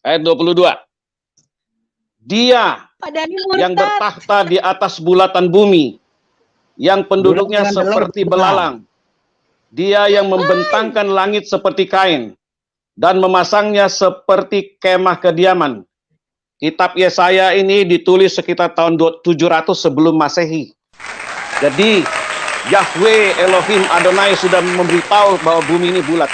ayat 22. Dia yang bertakhta di atas bulatan bumi, yang penduduknya seperti belalang. Dia yang membentangkan langit seperti kain dan memasangnya seperti kemah kediaman. Kitab Yesaya ini ditulis sekitar tahun 700 sebelum Masehi. Jadi Yahweh Elohim Adonai sudah memberitahu bahwa bumi ini bulat.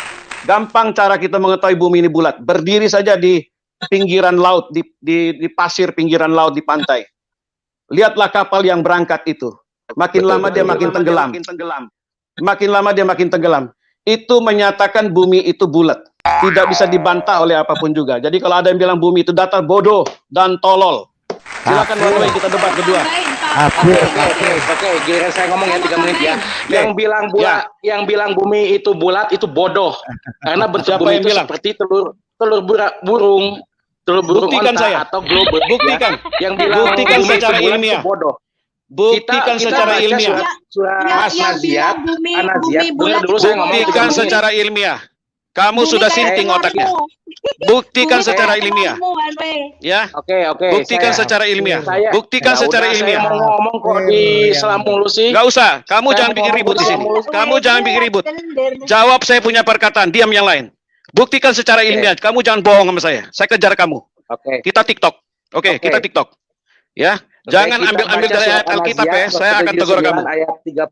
Gampang cara kita mengetahui bumi ini bulat. Berdiri saja di pinggiran laut, di pasir pinggiran laut di pantai. Lihatlah kapal yang berangkat itu. Makin lama dia makin tenggelam. Makin lama dia makin tenggelam. Itu menyatakan bumi itu bulat. Tidak bisa dibantah oleh apapun juga. Jadi kalau ada yang bilang bumi itu datar, bodoh dan tolol. Silakan mulai kita debat kedua. Oke, giliran saya ngomong ya 3 menit ya. Yang bilang bumi itu bulat itu bodoh. Karena bentuk bumi itu seperti telur burung buktikan onta saya atau globe. Buktikan. Yang bilang buktikan bumi secara itu bulat ilmiah. itu bodoh. Buktikan secara ilmiah. Buktikan secara ilmiah. Kamu sudah sinting otaknya. Buktikan secara ilmiah. Ya. Oke. Buktikan secara ilmiah. Buktikan secara ilmiah. Saya mau ngomong kok di Selamulu sih. Gak usah. Kamu jangan bikin ribut di sini. Kamu jangan bikin ribut. Jawab saya punya perkataan. Diam yang lain. Buktikan secara ilmiah. Kamu jangan bohong sama saya. Saya kejar kamu. Oke. Kita TikTok. Oke, kita TikTok. Ya. Jangan ambil dari ayat Alkitab ya. Saya akan tegur kamu. Ayat 30.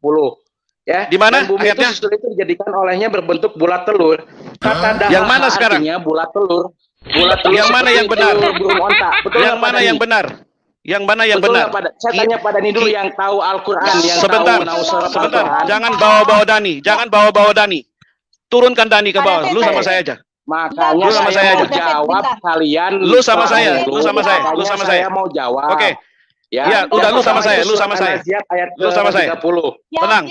Ya, di mana bumi ayatnya? Itu dijadikan olehnya berbentuk bulat telur. Kata daha yang mana sekarang? Artinya bulat telur. Bulat telur. Yang mana yang benar? Onta. Betul yang mana yang benar? Yang mana yang benar? Saya tanya pada ini dulu yang tahu Al-Quran, yang sebentar. Jangan bawa-bawa Dani. Jangan bawa-bawa Dani. Turunkan Dani ke bawah. Lu sama saya aja. Makanya lu sama saya mau aja. jawab kalian. Lu sama saya. Lu sama saya. Lu sama saya. Mau jawab. Oke. Ya, udah lu sama saya, lu sama saya. Lu sama saya. Tenang.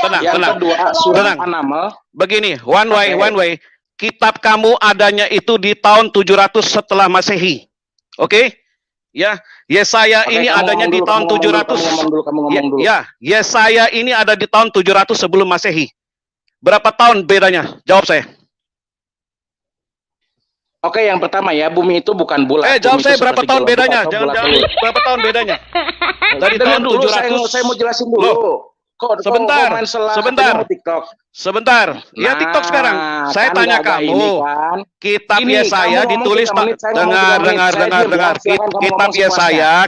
Surat An-Naml. Begini, one way. Kitab kamu adanya itu di tahun 700 setelah Masehi. Oke? Ya, Yesaya ini adanya di tahun 700. Ya, Yesaya ini ada di tahun 700 sebelum Masehi. Berapa tahun bedanya? Jawab saya. Oke, yang pertama ya, bumi itu bukan bulat. Jawab saya berapa tahun bedanya? Jangan berapa tahun bedanya? Dari tahun 700. Saya mau jelasin dulu. Sebentar. Ya TikTok sekarang. Saya tanya kamu. Kitab Yesaya ditulis dengar.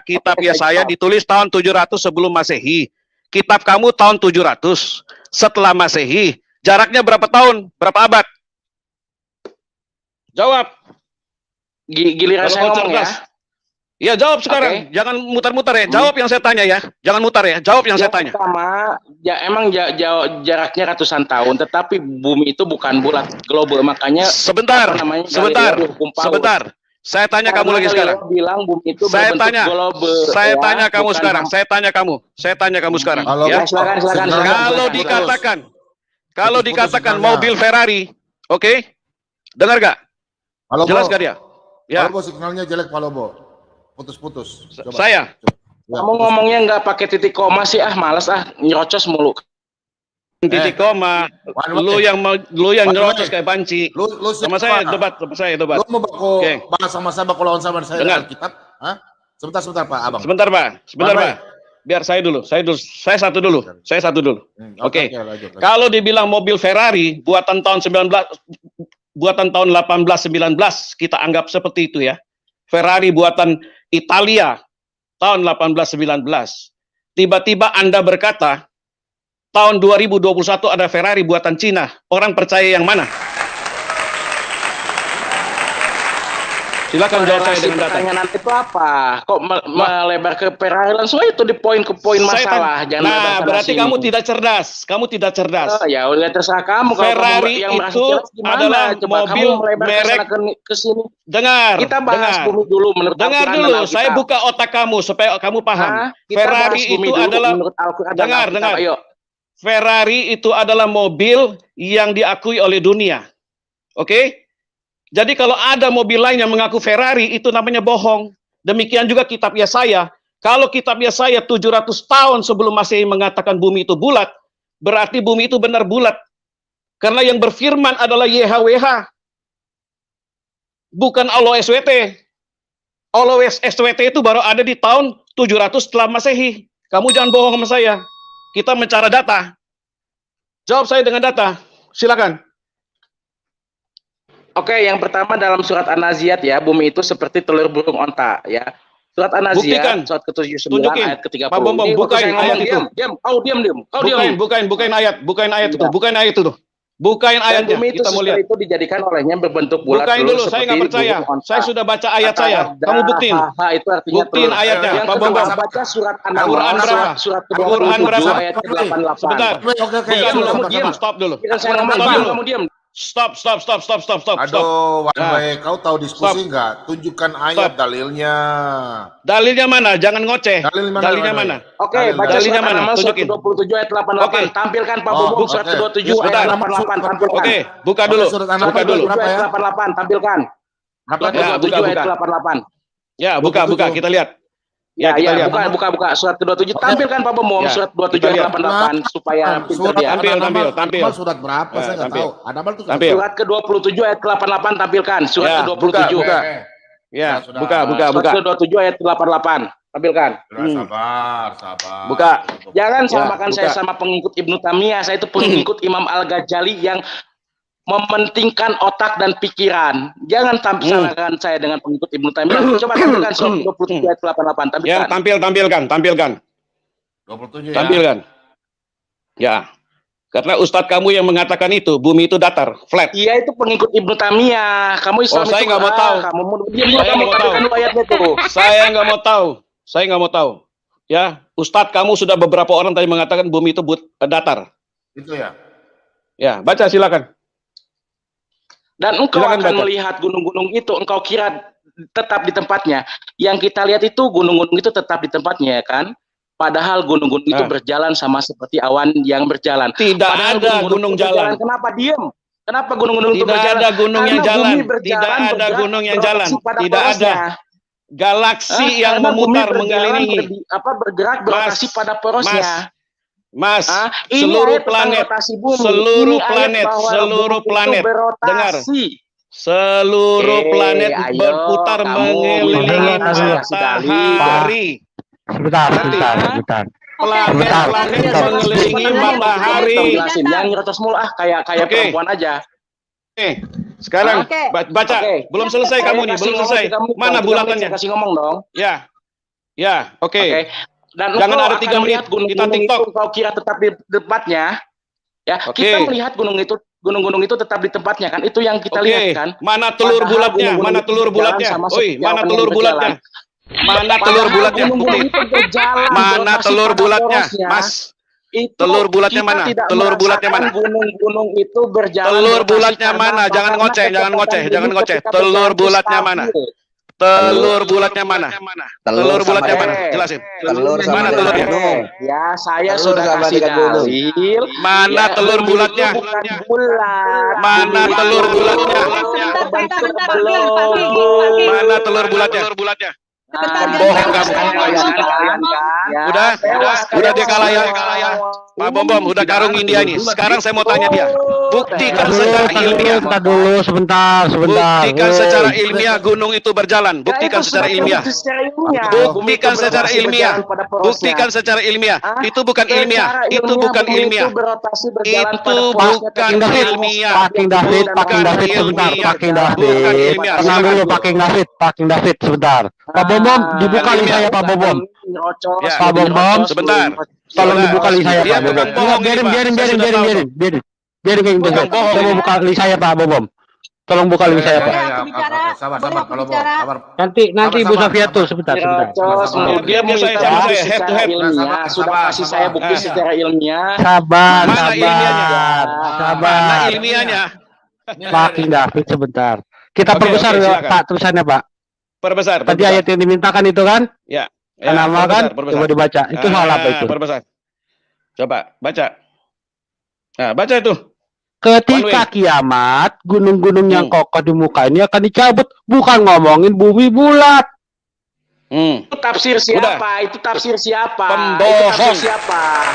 Kitab Yesaya ditulis tahun 700 sebelum Masehi. Kitab kamu tahun 700 setelah Masehi. Jaraknya berapa tahun? Berapa abad? Jawab. Giliran saya ngomong ya. Ya jawab sekarang. Jangan mutar-mutar ya. Jawab yang saya tanya ya. Jangan mutar ya. Jawab yang saya tanya. Pertama, ya emang jaraknya ratusan tahun, tetapi bumi itu bukan bulat global, makanya sebentar. Saya tanya kamu lagi sekarang. Bilang bumi itu saya tanya kamu sekarang. Silakan. Kalau dikatakan mobil Ferrari, oke? Dengar gak? Jelas gak dia? Ya. Palobo signalnya jelek, Palobo. Putus-putus. Saya. Kamu ngomongnya nggak pakai titik koma sih, males nyerocos mulu. Titik koma. Lu yang nyerocos kayak banci. Sama saya debat. Lu mau bahas sama saya, lawan sama saya dengan Alkitab? Sebentar Pak, Abang. Sebentar Pak. Biar saya dulu. Saya satu dulu. Oke. Kalau dibilang mobil Ferrari buatan tahun 1819 kita anggap seperti itu ya. Ferrari buatan Italia tahun 1819. Tiba-tiba Anda berkata tahun 2021 ada Ferrari buatan Cina. Orang percaya yang mana? Silakan jawab saya dengan data. Pertanyaan itu apa? Kok melebar ke Ferrari langsung itu di poin masalah. Nah, berarti kamu tidak cerdas. Oh, ya udah terserah kamu. Ferrari itu adalah mobil merek ke sini. Dengar. Kita bahas bumi dulu menurut Dengar dulu. Saya buka otak kamu supaya kamu paham. Ferrari itu adalah dengar. Ferrari itu adalah mobil yang diakui oleh dunia. Oke? Jadi kalau ada mobil lain yang mengaku Ferrari, itu namanya bohong. Demikian juga kitab Yesaya. Kalau kitab Yesaya 700 tahun sebelum Masehi mengatakan bumi itu bulat, berarti bumi itu benar bulat. Karena yang berfirman adalah YHWH. Bukan Allah SWT. Always SWT itu baru ada di tahun 700 setelah Masehi. Kamu jangan bohong sama saya. Kita mencari data. Jawab saya dengan data. Silakan. Oke, yang pertama dalam surat An-Naziat ya, bumi itu seperti telur burung onta ya. Surat An-Naziat, surat ke-79 ayat ke-30. Pak Bom, bukain ayat itu. Diam. Kau diam. Bukain ayat itu. Bukain ayat itu. Bukain ayatnya. Bumi itu kita mau lihat. itu dijadikan olehnya berbentuk bulat. Bukain dulu, saya nggak percaya. Saya sudah baca ayat saya. Kamu buktiin. Itu artinya buktiin ayatnya. Pak Bom, baca surat Al-Quran berapa? Surat Al-Quran berapa? Ayat ke-88. Sebentar. Buka dulu, kamu diam. Stop dulu. Kamu diam. Stop. Aduh, kau tahu diskusi nggak? Tunjukkan ayat dalilnya. Dalilnya mana? Jangan ngoceh. Dalilnya mana? Oke, baca dalilnya mana? Surat 27 ayat 88. Tampilkan Pak Bom surat 27 ayat 88. Tampilkan. Oke, buka dulu. Buka dulu. Ayat 88, tampilkan. Surat 27 ayat 88. Ya, buka. Kita lihat. Ya, buka surat ke-27. Tampilkan Pak Bom surat 27 ayat 88 supaya pintar dia. Tampil. Surat berapa? Saya nggak tahu. Ada apa tuh? Surat ke-27 ayat 88 tampilkan. Surat ke-27. Ya, buka. Surat ke-27 ayat 88. Tampilkan. Sabar. Buka. Jangan samakan saya sama pengikut Ibnu Taimiyah. Saya itu pengikut Imam Al-Ghazali yang mementingkan otak dan pikiran. Jangan samakan saya dengan pengikut Ibnu Taimiyah. Coba tampilkan surat 27 ayat 88. Tampilkan. Ya, tampilkan. 27 ya. Tampilkan. Ya. Karena ustadz kamu yang mengatakan itu, bumi itu datar, flat. Iya, itu pengikut Ibnu Taimiyah. Kamu Islam saya nggak mau tahu. Kamu diam dulu, kamu tampilkan dulu ayatnya tuh. Saya nggak mau tahu. Ya, ustadz kamu sudah beberapa orang tadi mengatakan bumi itu datar. Itu ya. Ya, baca silakan. Dan engkau akan melihat gunung-gunung itu, engkau kira tetap di tempatnya. Yang kita lihat itu gunung-gunung itu tetap di tempatnya, kan? Padahal gunung-gunung itu berjalan sama seperti awan yang berjalan. Tidak ada gunung jalan. Kenapa diem? Kenapa gunung-gunung itu berjalan? Tidak ada gunung yang jalan. Tidak ada gunung yang jalan. Tidak ada galaksi yang memutar mengelilingi. Bergerak berotasi pada porosnya. Mas, seluruh planet, dengar, seluruh planet berputar mengelilingi matahari. Sebentar. Planet mengelilingi matahari. Yang ngerotos mulu kayak perempuan aja. Oke, sekarang baca. Belum selesai kamu nih, belum selesai. Mana bulatannya? Kasih ngomong dong. Ya, oke. Dan jangan ada 3 menit kita TikTok. Kau kira tetap di tempatnya? Ya, kita melihat gunung-gunung itu tetap di tempatnya kan? Itu yang kita lihat kan? Mana telur bulatnya? Mana telur bulatnya? Mana telur bulatnya? Mana telur bulatnya? Mana telur bulatnya? Mas, telur bulatnya mana? Telur bulatnya mana? Gunung-gunung itu berjalan. Telur bulatnya mana? Jangan ngoceh. Telur bulatnya mana? Telur bulatnya mana? Telur bulatnya mana? Jelasin. Mana telurnya? Ya, saya sudah kasih dalil. Mana telur bulatnya? Mana telur bulatnya? Mana telur bulatnya? Bohong kamu. Udah dia kalah ya. Pak Bom udah karungin dia ini. Sekarang saya mau tanya dia. Buktikan secara ilmiah. Sebentar. Buktikan secara ilmiah gunung itu berjalan. Buktikan secara ilmiah. Buktikan secara ilmiah. Buktikan secara ilmiah. Itu bukan ilmiah. Itu bukan ilmiah. Itu bukan ilmiah. Paking David sebentar. Tenang dulu Paking David sebentar. Pak Bom dibuka li saya Pak Bom. Pak Bom sebentar. Tolong dibuka li saya Pak Bom. Biarin. Saya mau buka li saya Pak Bom. Tolong buka li saya Pak. Sabar kalau mau. Sabar. Nanti Ibu Safia tuh sebentar. Dia mau head to head. Sudah kasih saya bukti secara ilmiah. Sabar. Mana ilmiahnya? Paking David sebentar. Kita perbesar Pak tulisannya Pak. Perbesar. Tadi ayat yang dimintakan itu kan? Ya. Nama kan? Coba dibaca. Itu soal apa itu? Perbesar. Coba baca. Nah, baca itu. Ketika kiamat, gunung-gunung yang kokoh di muka ini akan dicabut. Bukan ngomongin bumi bulat. Itu tafsir siapa? Itu tafsir siapa? Pembohong. Siapa?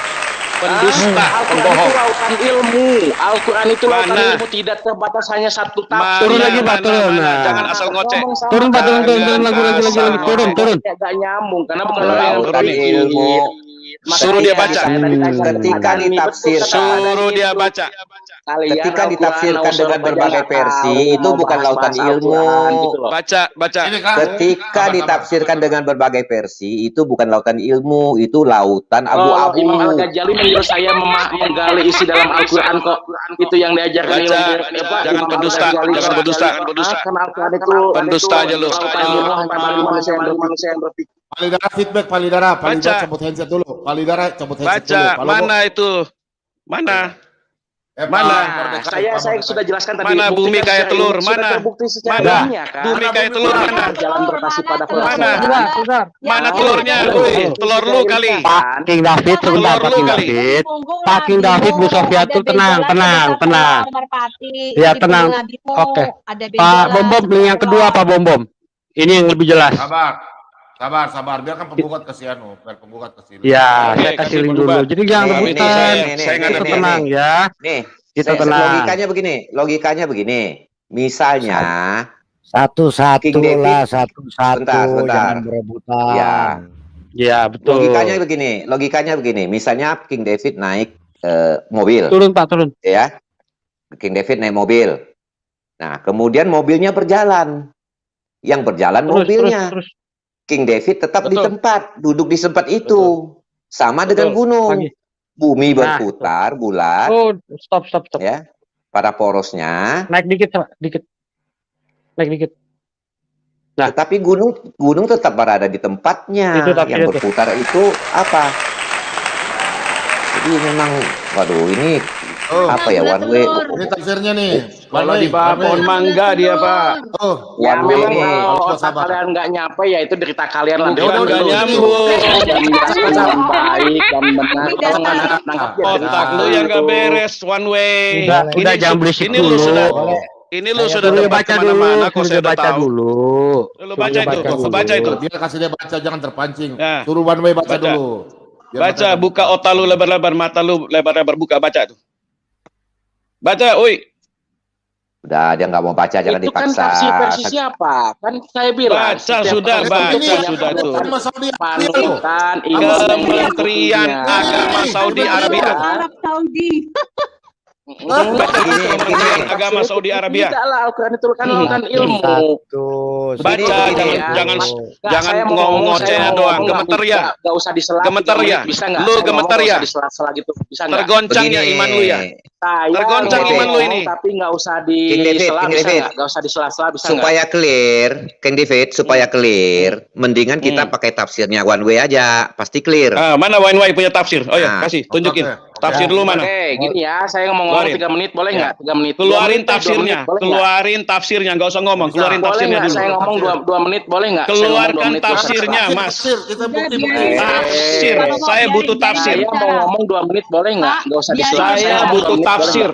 pendusta, Al-Quran pembohong. itu lautan ilmu. Al-Quran itu lautan ilmu, tidak terbatas hanya satu tafsir. Turun lagi, Pak, turun. Nah. Jangan asal ngoceh. Turun, Pak, turun lagi, turun. Gak nyambung karena bukan lautan ilmu. Suruh dia baca. Ketika ditafsirkan, Suruh dia baca. ketika ditafsirkan dengan berbagai versi itu bukan lautan ilmu. Baca. Ketika ditafsirkan dengan berbagai versi itu bukan lautan ilmu, itu lautan abu-abu. Imam Al-Ghazali menyuruh saya menggali isi dalam Al-Quran kok. Itu yang diajarkan Baca. Jangan pendusta. Pendusta aja lu. Palidara feedback, Palidara cabut handset dulu. Palidara cabut handset dulu. Baca. Mana itu? Mana? Saya sudah jelaskan tadi. Mana bumi kayak telur? Mana? Bumi kayak telur mana? Jalan berotasi pada Mana telurnya? Telur lu kali. Pak King David sebentar, Pak King David. Pak King David, Bu Sofiatul tenang. Ya tenang. Oke. Pak Bom yang kedua, Pak Bom. Ini yang lebih jelas. Sabar. Biarkan penggugat ke sini. Biar penggugat ke sini. Ya, saya kasih link dulu. Jadi jangan rebutan. Kita tenang ya. Nih, Kita tenang. logikanya begini. Misalnya Satu-satu King David. lah, satu-satu. Bentar. Jangan berebutan. Ya, betul. Logikanya begini. Misalnya King David naik mobil. Turun, Pak, turun. Ya. King David naik mobil. Nah, kemudian mobilnya berjalan. Yang berjalan mobilnya. Terus. King David tetap di tempat, duduk di tempat itu. Sama dengan gunung. Lagi. Bumi berputar, bulat. Oh, stop. Ya. Pada porosnya. Naik dikit. Naik dikit. Nah. Tetapi gunung tetap berada di tempatnya. Yang berputar itu apa? Jadi memang, waduh, ini apa ya, one way? Ini tafsirnya nih. Kalau di bawah pohon mangga dia, Pak. Ya one way memang ini. kalau otak kalian nggak nyampe ya itu derita kalian lah. Bukan nggak nyambung. Dengan baik dan benar. Otak lu yang nggak beres, one way. Udah jangan berisik Ini lu dulu. Ini lu sudah Suruh debat baca dulu, kemana-mana, kok saya udah baca tahu. dulu. Lu baca itu, baca itu. Dia kasih dia baca, jangan terpancing. Nah. Suruh one way baca dulu. Baca, buka otak lu lebar-lebar, mata lu lebar-lebar, buka, baca tuh. Baca, oi. Udah, dia nggak mau baca, jangan Itu kan dipaksa. tafsir versi siapa? Kan saya bilang. Baca sudah tuh. Panutan Kementerian Agama Saudi Arabia. Kementerian Agama Saudi Arabia. Tidak lah, Al-Quran itu kan lautan ilmu. Baca, jangan ngoceh doang. Gemeter ya. Gak usah disela. Gemeter ya. Bisa nggak? Lu gemeter ya. Disela-sela gitu. Bisa nggak? Tergoncang ya iman lu ya. Tergoncang iman lu ini. Tapi nggak usah disela, bisa nggak? Nggak usah disela-sela, bisa nggak? Supaya clear, King David, supaya clear, mendingan kita pakai tafsirnya one way aja, pasti clear. Mana one way punya tafsir? Oh ya, kasih, tunjukin. Tafsir dulu mana? Oke, gini ya, saya ngomong 3 menit boleh nggak? 3 menit. Keluarin tafsirnya, keluarin tafsirnya, nggak usah ngomong, keluarin tafsirnya dulu. Saya ngomong 2 menit boleh nggak? Keluarkan tafsirnya, Mas. Tafsir, saya butuh tafsir. Saya mau ngomong 2 menit boleh nggak? Nggak usah disela. Saya butuh tafsir.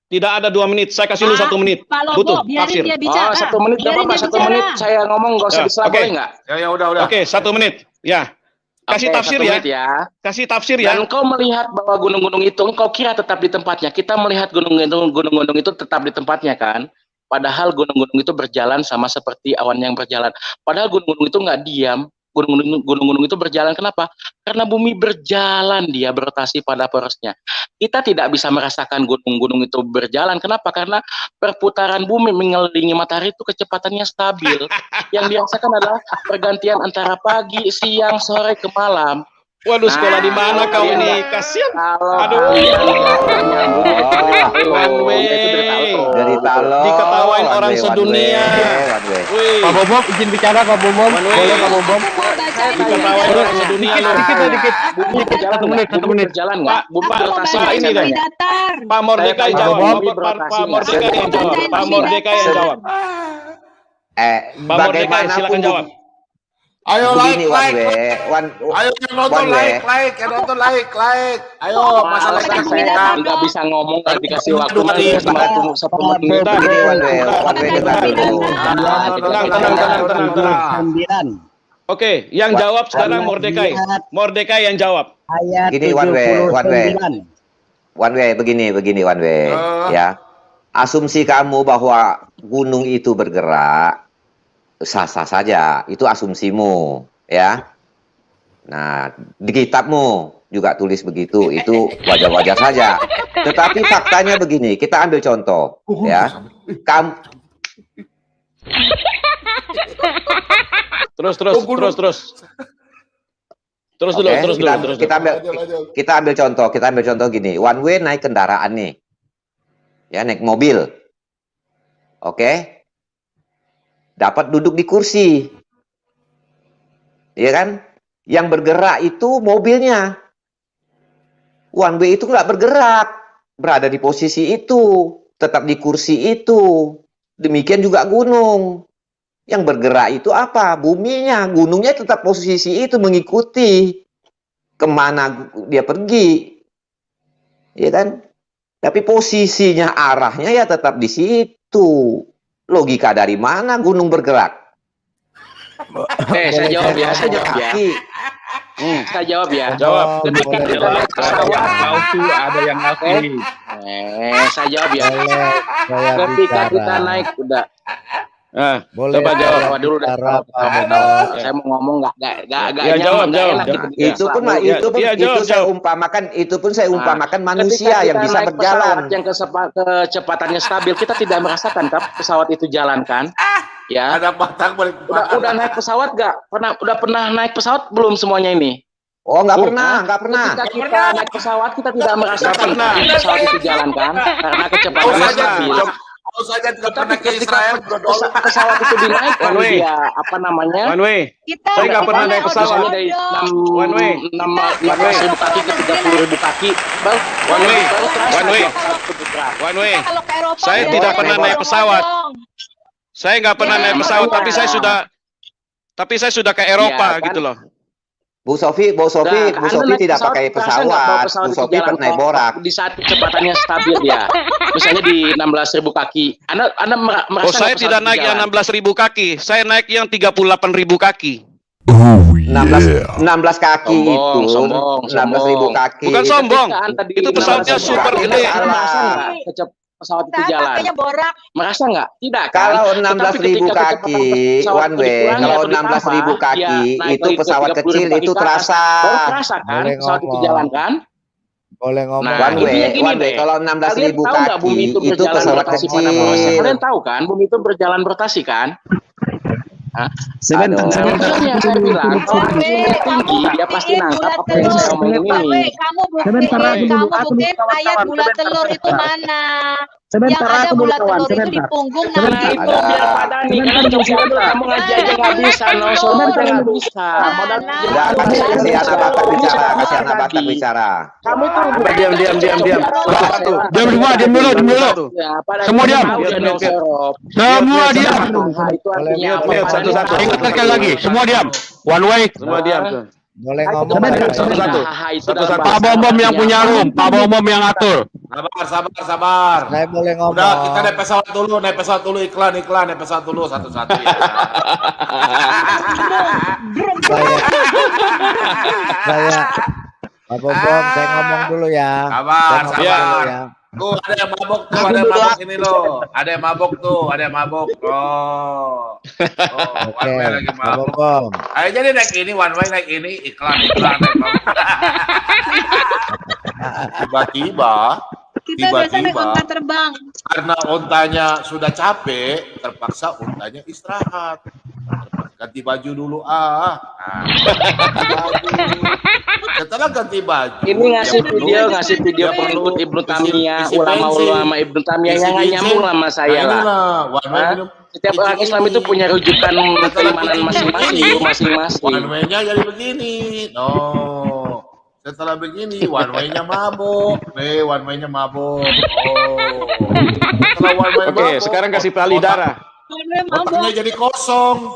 Tidak ada 2 menit, saya kasih lu 1 menit. Butuh tafsir. Oh, 1 menit nggak apa-apa, 1 menit saya ngomong nggak usah disela, boleh nggak? Ya udah. Oke, 1 menit. Ya. Kasih tafsir ya. Kasih tafsir ya. Dan engkau melihat bahwa gunung-gunung itu engkau kira tetap di tempatnya. Kita melihat gunung-gunung itu tetap di tempatnya kan. Padahal gunung-gunung itu berjalan sama seperti awan yang berjalan. Padahal gunung-gunung itu nggak diam. Gunung-gunung itu berjalan. Kenapa? Karena bumi berjalan, dia berotasi pada porosnya. Kita tidak bisa merasakan gunung-gunung itu berjalan. Kenapa? Karena perputaran bumi mengelilingi matahari itu kecepatannya stabil. Yang dirasakan adalah pergantian antara pagi, siang, sore, ke malam. Waduh, sekolah di mana kau ini? Kasihan. Aduh. One way. Dari Talo. Diketawain orang sedunia. Pak Bom, izin bicara Pak Bom. Boleh Pak Bom. Diketawain orang sedunia. Dikit. 1 menit. Jalan nggak? Pak ini deh. Pak Mordeka yang jawab. Pak Mordeka yang jawab. Pak Mordeka yang jawab. Pak Mordeka silakan jawab. Ayo Begini, like. Ayo yang nonton like. Ayo masalah saya nggak bisa ngomong kalau dikasih waktu Begini, one way dengar dulu. Tenang. Oke, yang jawab sekarang Mordekai. Mordekai yang jawab. Ayat Gini, one way, begini, one way, ya. Asumsi kamu bahwa gunung itu bergerak, sah-sah saja, itu asumsimu, ya. Nah, di kitabmu juga tulis begitu, itu wajar-wajar saja. Tetapi faktanya begini, kita ambil contoh, ya. Terus dulu. Kita ambil contoh gini. One way naik kendaraan nih. Ya, naik mobil. Oke. Dapat duduk di kursi. Iya kan? Yang bergerak itu mobilnya. One way itu nggak bergerak. Berada di posisi itu. Tetap di kursi itu. Demikian juga gunung. Yang bergerak itu apa? Buminya, gunungnya tetap posisi itu mengikuti kemana dia pergi, ya kan? Tapi posisinya, arahnya ya tetap di situ. Logika dari mana gunung bergerak? Saya jawab ya. Saya jawab ya. Jawab. Ketika kita naik pesawat, ada yang asli. Saya jawab ya. Ketika kita naik udah. Coba jawab dulu dah. Saya mau ngomong nggak jawab. Itu pun saya umpamakan manusia yang bisa berjalan. Yang kecepatannya stabil, kita tidak merasakan kan pesawat itu jalan kan? Ya. Ada batang balik. Udah naik pesawat nggak? Udah pernah naik pesawat belum semuanya ini? Oh, nggak pernah. Ketika kita naik pesawat, kita tidak merasakan pesawat itu jalan kan? Karena kecepatannya stabil. Kalau saja tidak pernah ke Israel, pesawat itu dinaikkan dia apa namanya? One way. Saya nggak pernah naik pesawat. Dari One way. 16.000 kaki ke 30.000 kaki. One way. Saya tidak pernah naik pesawat. Saya nggak pernah naik pesawat, tapi saya sudah ke Eropa gitu loh. Bu Sofi tidak pakai pesawat. Bu Sofi naik borak. Di saat kecepatannya stabil ya. Misalnya di 16.000 kaki. Anda merasa saya tidak naik yang 16.000 kaki. Saya naik yang 38.000 kaki. 16 kaki itu. 16.000 kaki. Bukan sombong. Itu pesawatnya super gede. Pesawat itu jalan. Merasa nggak? Tidak kan? Kalau 16.000 kaki one way, kalau 16.000 kaki itu pesawat kecil itu terasa. Baru terasa kan? Pesawat itu jalan kan? Boleh ngomong. One way. Kalau 16.000 kaki itu pesawat kecil. Kalian tahu kan? Bumi itu berjalan rotasi kan? Sebentar. Saya bilang, kalau tinggi dia pasti nangkap apa yang saya omongin ini. Kamu buktiin ayat bulat telur itu mana? Yang ada bulat telur itu di punggung Nabi Itu biar pada nih, karena kamu ngaji aja nggak bisa, nggak bisa. Kasih anak batak bicara. Kamu tuh Diam. Diam dulu. Semua diam. Semua diam. Itu artinya apa? Satu-satu. Ingat sekali lagi, semua diam. One way. Semua diam. Boleh ngomong. Satu-satu. Pak Bom yang punya room, Pak Bom yang ngatur. Sabar. Saya boleh ngomong. Udah, kita naik pesawat dulu, iklan, naik pesawat dulu satu-satu ya. Saya Pak Bom, saya ngomong dulu ya. Sabar. Ya. Tuh ada yang mabok ini loh. Ada yang mabok. Oh. Oke, One way lagi Pak mabok. Bom. Ayo jadi naik ini, one way naik ini, iklan naik mabok. Tiba-tiba terbang. karena ontanya sudah capek, terpaksa ontanya istirahat. Ganti baju dulu Setelah ganti baju, ini ngasih video pengikut Ibnu Taimiyah, ulama-ulama Ibnu Taimiyah yang nggak nyambung sama saya lah. Setiap orang Islam itu punya rujukan keimanan masing-masing. One way-nya jadi begini. Setelah begini, one way-nya mabok. One way-nya mabok. Setelah one way Oke, sekarang kasih pali darah. Otaknya jadi kosong.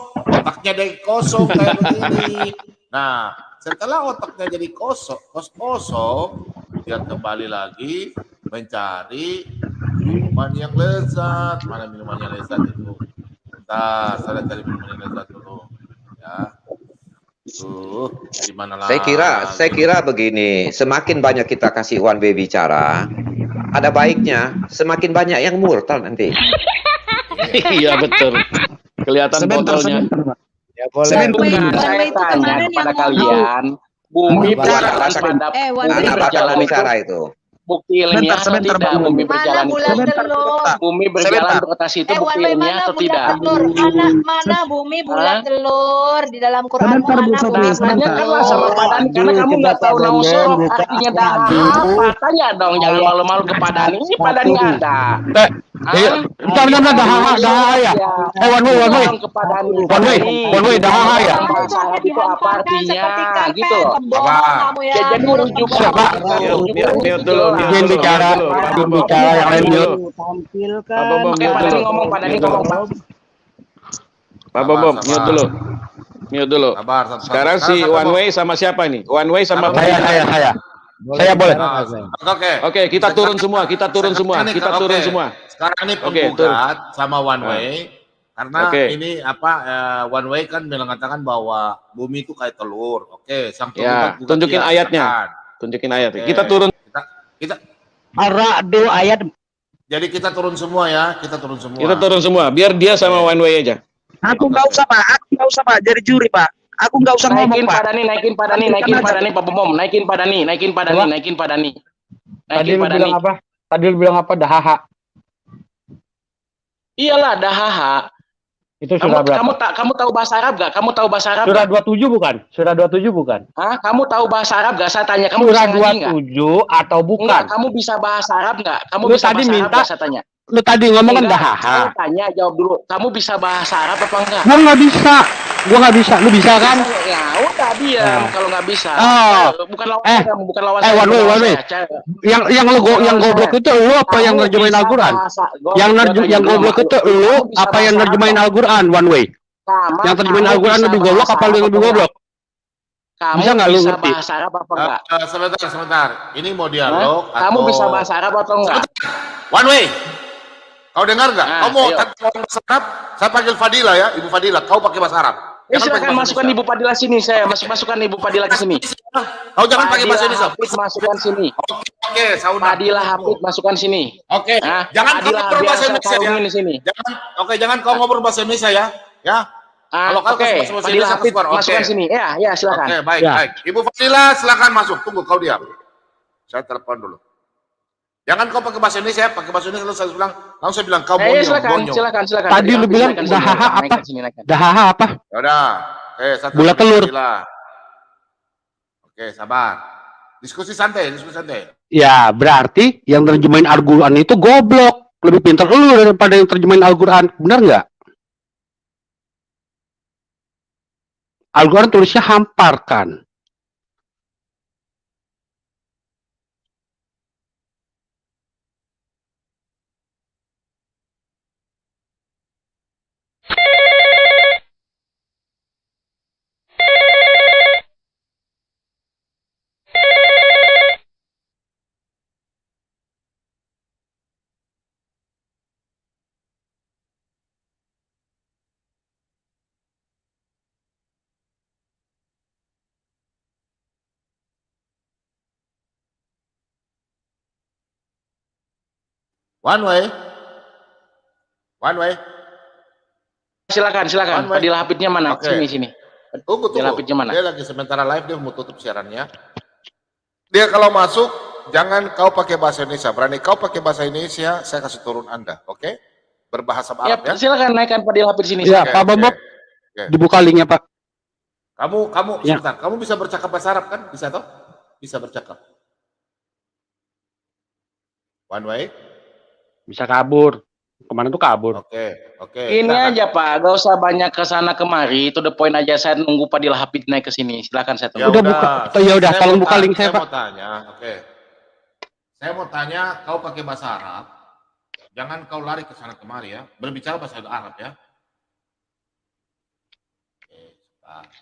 Kayak begini. Nah, setelah otaknya jadi kosong, dia kembali lagi mencari minuman yang lezat. Mana minuman yang lezat itu? Bentar, saya cari minuman yang lezat dulu. Ya. Dari mana Saya kira begini, semakin banyak kita kasih one way bicara, ada baiknya semakin banyak yang murtad nanti. Iya betul. Kelihatan botolnya. Ya boleh. Saya tanya kepada kalian, bumi berjalan pada Anak batal bicara itu. bukti ilmiah atau tidak bumi berjalan Mana bulan telur? bumi berjalan berotasi itu bukti ilmiah atau tidak? Mana bumi bulat telur di dalam Quran mana bumi Tanya kan sama Pak Dani karena kamu nggak tahu nausorok artinya dah apa? Tanya dong, jangan malu-malu ke Pak Dani. Ini Pak Dani ada. Bentar, dah ya. One way, dah ya. Bahasa Arab itu apa artinya? Gitu loh. Ya, jadi merujuk Mute dulu. Izin bicara yang lain mute. Oke, Pak Dani ngomong, Pak Dani ngomong, Pak. Pak Bom, mute dulu. Mute dulu. Sekarang si One Way sama siapa nih? One Way sama Saya boleh. Oke, kita turun semua. Kita turun semua. Sekarang ini penggugat sama One Way karena ini One Way kan mengatakan bahwa bumi itu kayak telur. Oke, sang penggugat tunjukin ayatnya. Tunjukin ayatnya. Kita turun. Kita Ar-Ra'd ayat. Jadi kita turun semua ya, kita turun semua. Biar dia sama One Way aja. Aku nggak usah Pak, jadi juri Pak. Aku nggak usah ngomong Pak. Naikin Pak Bom, naikin Pak Dani. Tadi lu bilang apa? Tadi lu bilang apa? Dahaha. Iyalah, dahaha. Itu surah berapa? Kamu tahu bahasa Arab gak? Surah 27 bukan? Surah 27 bukan? Hah? Kamu tahu bahasa Arab gak? Saya tanya, kamu surah bisa ngaji nggak? 27 atau bukan? Enggak, kamu bisa bahasa Arab nggak? Kamu Lu bisa tadi bahasa minta, Arab nggak? Saya tanya. Lu tadi ngomong kan dahaha. Saya tanya, jawab dulu. Kamu bisa bahasa Arab apa enggak? Gua nggak bisa. Lu bisa kan? Ya udah diam kalau nggak bisa. Bukan lawan One way. Yang goblok itu lu apa yang nerjemahin Al-Qur'an? Yang goblok itu lu apa yang nerjemahin Al-Qur'an? One way. Yang terjemahin Al-Quran lebih goblok apa lu yang lebih goblok? Kamu bisa nggak lu ngerti? bahasa Arab apa enggak? Sebentar. Ini mau dialog atau... Kamu bisa bahasa Arab atau enggak? One Way. Kau dengar nggak? Kau mau bahasa Arab? Saya panggil Fadila ya, Ibu Fadila. Kau pakai bahasa Arab. Silakan masukkan Ibu Fadila sini. Saya masukkan Ibu Fadila ke sini. Kau jangan pakai bahasa Indonesia. Masukkan sini. Oke, Sauna. Fadila Hafid masukkan sini. Oke. Jangan kau ngobrol bahasa Indonesia ya. Jangan kau ngobrol bahasa Indonesia ya. Ya. Kalau Fadila Hafid masukkan sini. Ya, silakan. Oke, baik. Ibu Fadila silakan masuk. Tunggu, kau diam. Saya telepon dulu. Jangan kau pakai bahasa Indonesia, pakai bahasa Indonesia lalu saya bilang kau bonyong. Silakan. Tadi lu bilang dahaha apa? Dahaha apa? Ya udah. Oke, bulat telur. Oke, sabar. Diskusi santai. Ya, berarti yang terjemahin Al-Qur'an itu goblok. Lebih pintar lu daripada yang terjemahin Al-Qur'an. Benar nggak? Al-Quran tulisnya hamparkan. One Way. Silakan. Fadila Hafidnya mana? Sini. Tunggu. Hafidnya mana? Dia lagi sementara live, dia mau tutup siarannya. Dia kalau masuk, jangan kau pakai bahasa Indonesia. Berani kau pakai bahasa Indonesia, saya kasih turun Anda. Oke? Berbahasa Arab ya. Silakan naikkan Fadila Hafid sini. Ya, Pak Bob. Dibuka linknya, Pak. Kamu sebentar. Kamu bisa bercakap bahasa Arab kan? Bisa toh? Bisa bercakap. One Way. Bisa kabur. Kemarin tuh kabur. Oke. Ini aja Pak, gak usah banyak ke sana kemari. Itu the point aja, saya nunggu Fadila Hafid naik ke sini. Silakan saya tunggu. Ya udah, tolong buka link saya, Pak. Saya mau tanya, kau pakai bahasa Arab. Jangan kau lari ke sana kemari ya. Berbicara bahasa Arab ya.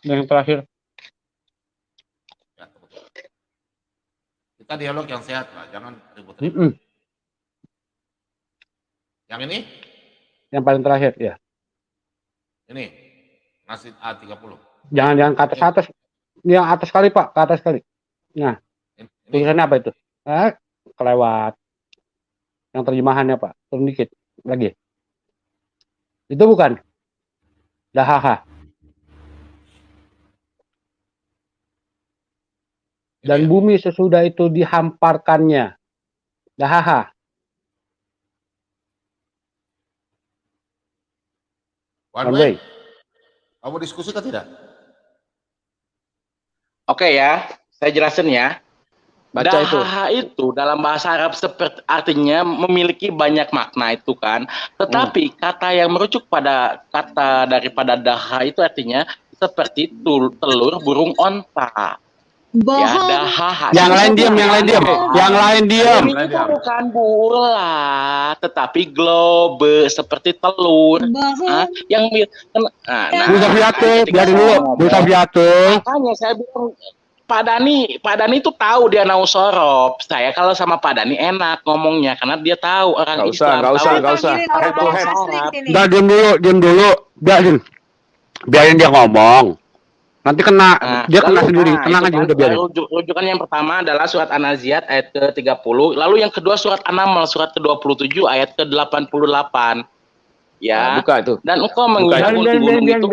Yang terakhir. Ya, kita dialog yang sehat lah, jangan ribut. Yang ini? Yang paling terakhir, ya. Ini, Nasid A30. Jangan ke atas. Yang atas kali Pak, ke atas kali. Nah, tulisannya apa itu? Kelewat. Yang terjemahannya Pak, turun dikit lagi. Itu bukan? Dahaha. Dan bumi sesudah itu dihamparkannya. Dahaha. One way. Kamu diskusi kan tidak? Oke ya, saya jelasin ya. Baca itu dalam bahasa Arab seperti artinya memiliki banyak makna itu kan. Tetapi kata yang merujuk pada kata daripada daha itu artinya seperti telur burung onta. Ya, daha. Yang lain diam. Ini itu bukan bola, tetapi globe seperti telur. Yang bisa piatu. Makanya saya bilang Pak Dani itu tahu dia nausorop. Saya kalau sama Pak Dani enak ngomongnya karena dia tahu orang Islam. Gak usah. Udah diam dulu. Biarin dia ngomong. Nanti kena dia kena sendiri. Tenang aja udah biarin. Rujukan yang pertama adalah surat An-Naziat ayat ke-30, lalu yang kedua surat An-Naml surat ke-27 ayat ke-88. Ya, buka itu. Dan engkau mengira gunung-gunung itu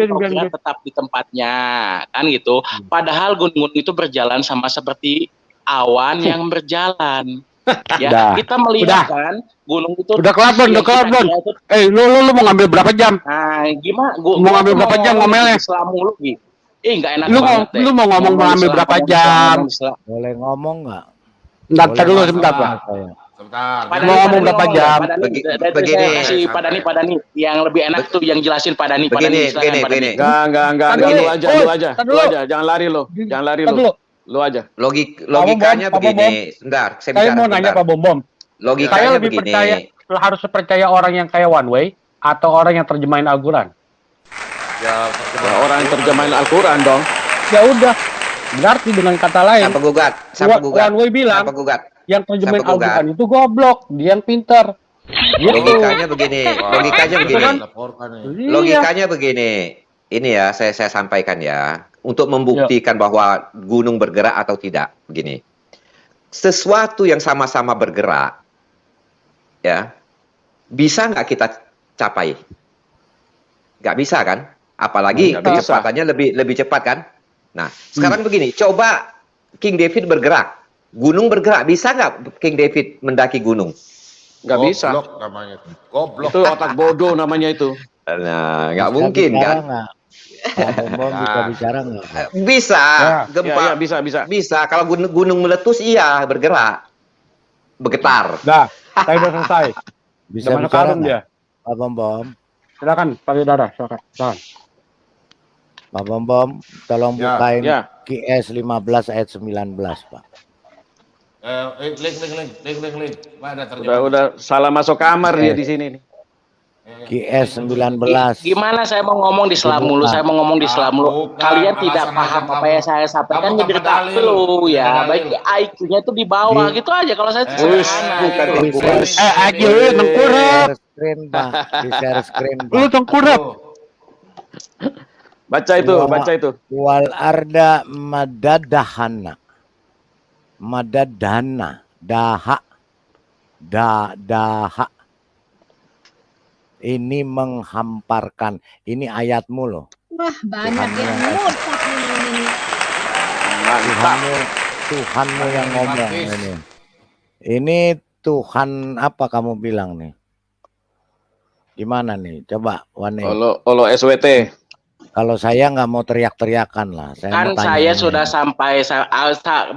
tetap di tempatnya, kan gitu. Padahal gunung-gunung itu berjalan sama seperti awan yang berjalan. Ya, kita melihat kan gunung itu. Udah kelabon. Lu mau ngambil berapa jam? Nah, gimana? Mau ngambil berapa jam ngomelnya? Islam mulu gitu. Nggak enak banget. Lu mau ngomong ngambil berapa jam? Boleh ngomong nggak? Ntar dulu sebentar Pak. Sebentar. Mau ngomong berapa jam? Begini. Pak Dani, yang lebih enak tuh yang jelasin Pak Dani. Begini. Enggak. Lu aja. Jangan lari lo. Lu aja. Logikanya begini. Sebentar, saya bicara. Saya mau nanya Pak Bom. Logikanya saya lebih begini. Harus percaya orang yang kayak One Way atau orang yang terjemahin Al-Quran? Ya, orang yang terjemahin Al-Quran dong. Ya udah. Berarti dengan kata lain. Siapa gugat? One Way bilang. Siapa gugat? Yang terjemahin Al-Quran itu goblok, dia yang pinter. Logikanya begini. Logikanya begini. Ini ya, saya sampaikan ya. Untuk membuktikan bahwa gunung bergerak atau tidak. Begini. Sesuatu yang sama-sama bergerak, ya, bisa nggak kita capai? Nggak bisa kan? Apalagi kecepatannya lebih cepat kan? Nah, sekarang begini, coba King David bergerak, gunung bergerak, bisa nggak King David mendaki gunung? Nggak bisa. Goblok namanya. Goblok. Itu otak bodoh namanya itu. Nah, nggak mungkin kan? Bisa bicara nggak? Bisa. Gempa. Ya, bisa. Bisa. Kalau gunung meletus, iya bergerak, bergetar. Dah, saya udah selesai. Bisa bicara nggak? Pak Bom. Silakan, Pak Yudara, silakan. Pak Bom, tolong bukain QS 15 ayat 19, Pak. Link. Udah salah masuk kamar dia di sini nih. QS 19. Gimana saya mau ngomong di Islam mulu? Kalian tidak paham apa yang saya sampaikan, berita dulu ya. Baik IQ-nya itu di bawah gitu aja kalau saya IQ tengkurap. Di share screen, Pak. Lu tengkurap. Baca itu. Wal arda madadahana. Daha. Ini menghamparkan. Ini ayatmu loh. Wah, banyak yang mutak ini. Tuhanmu yang ngomong ini. Ini Tuhan apa kamu bilang nih? Gimana nih? Coba Wane. Olo SWT. Kalau saya nggak mau teriak-teriakan lah. Saya sudah sampai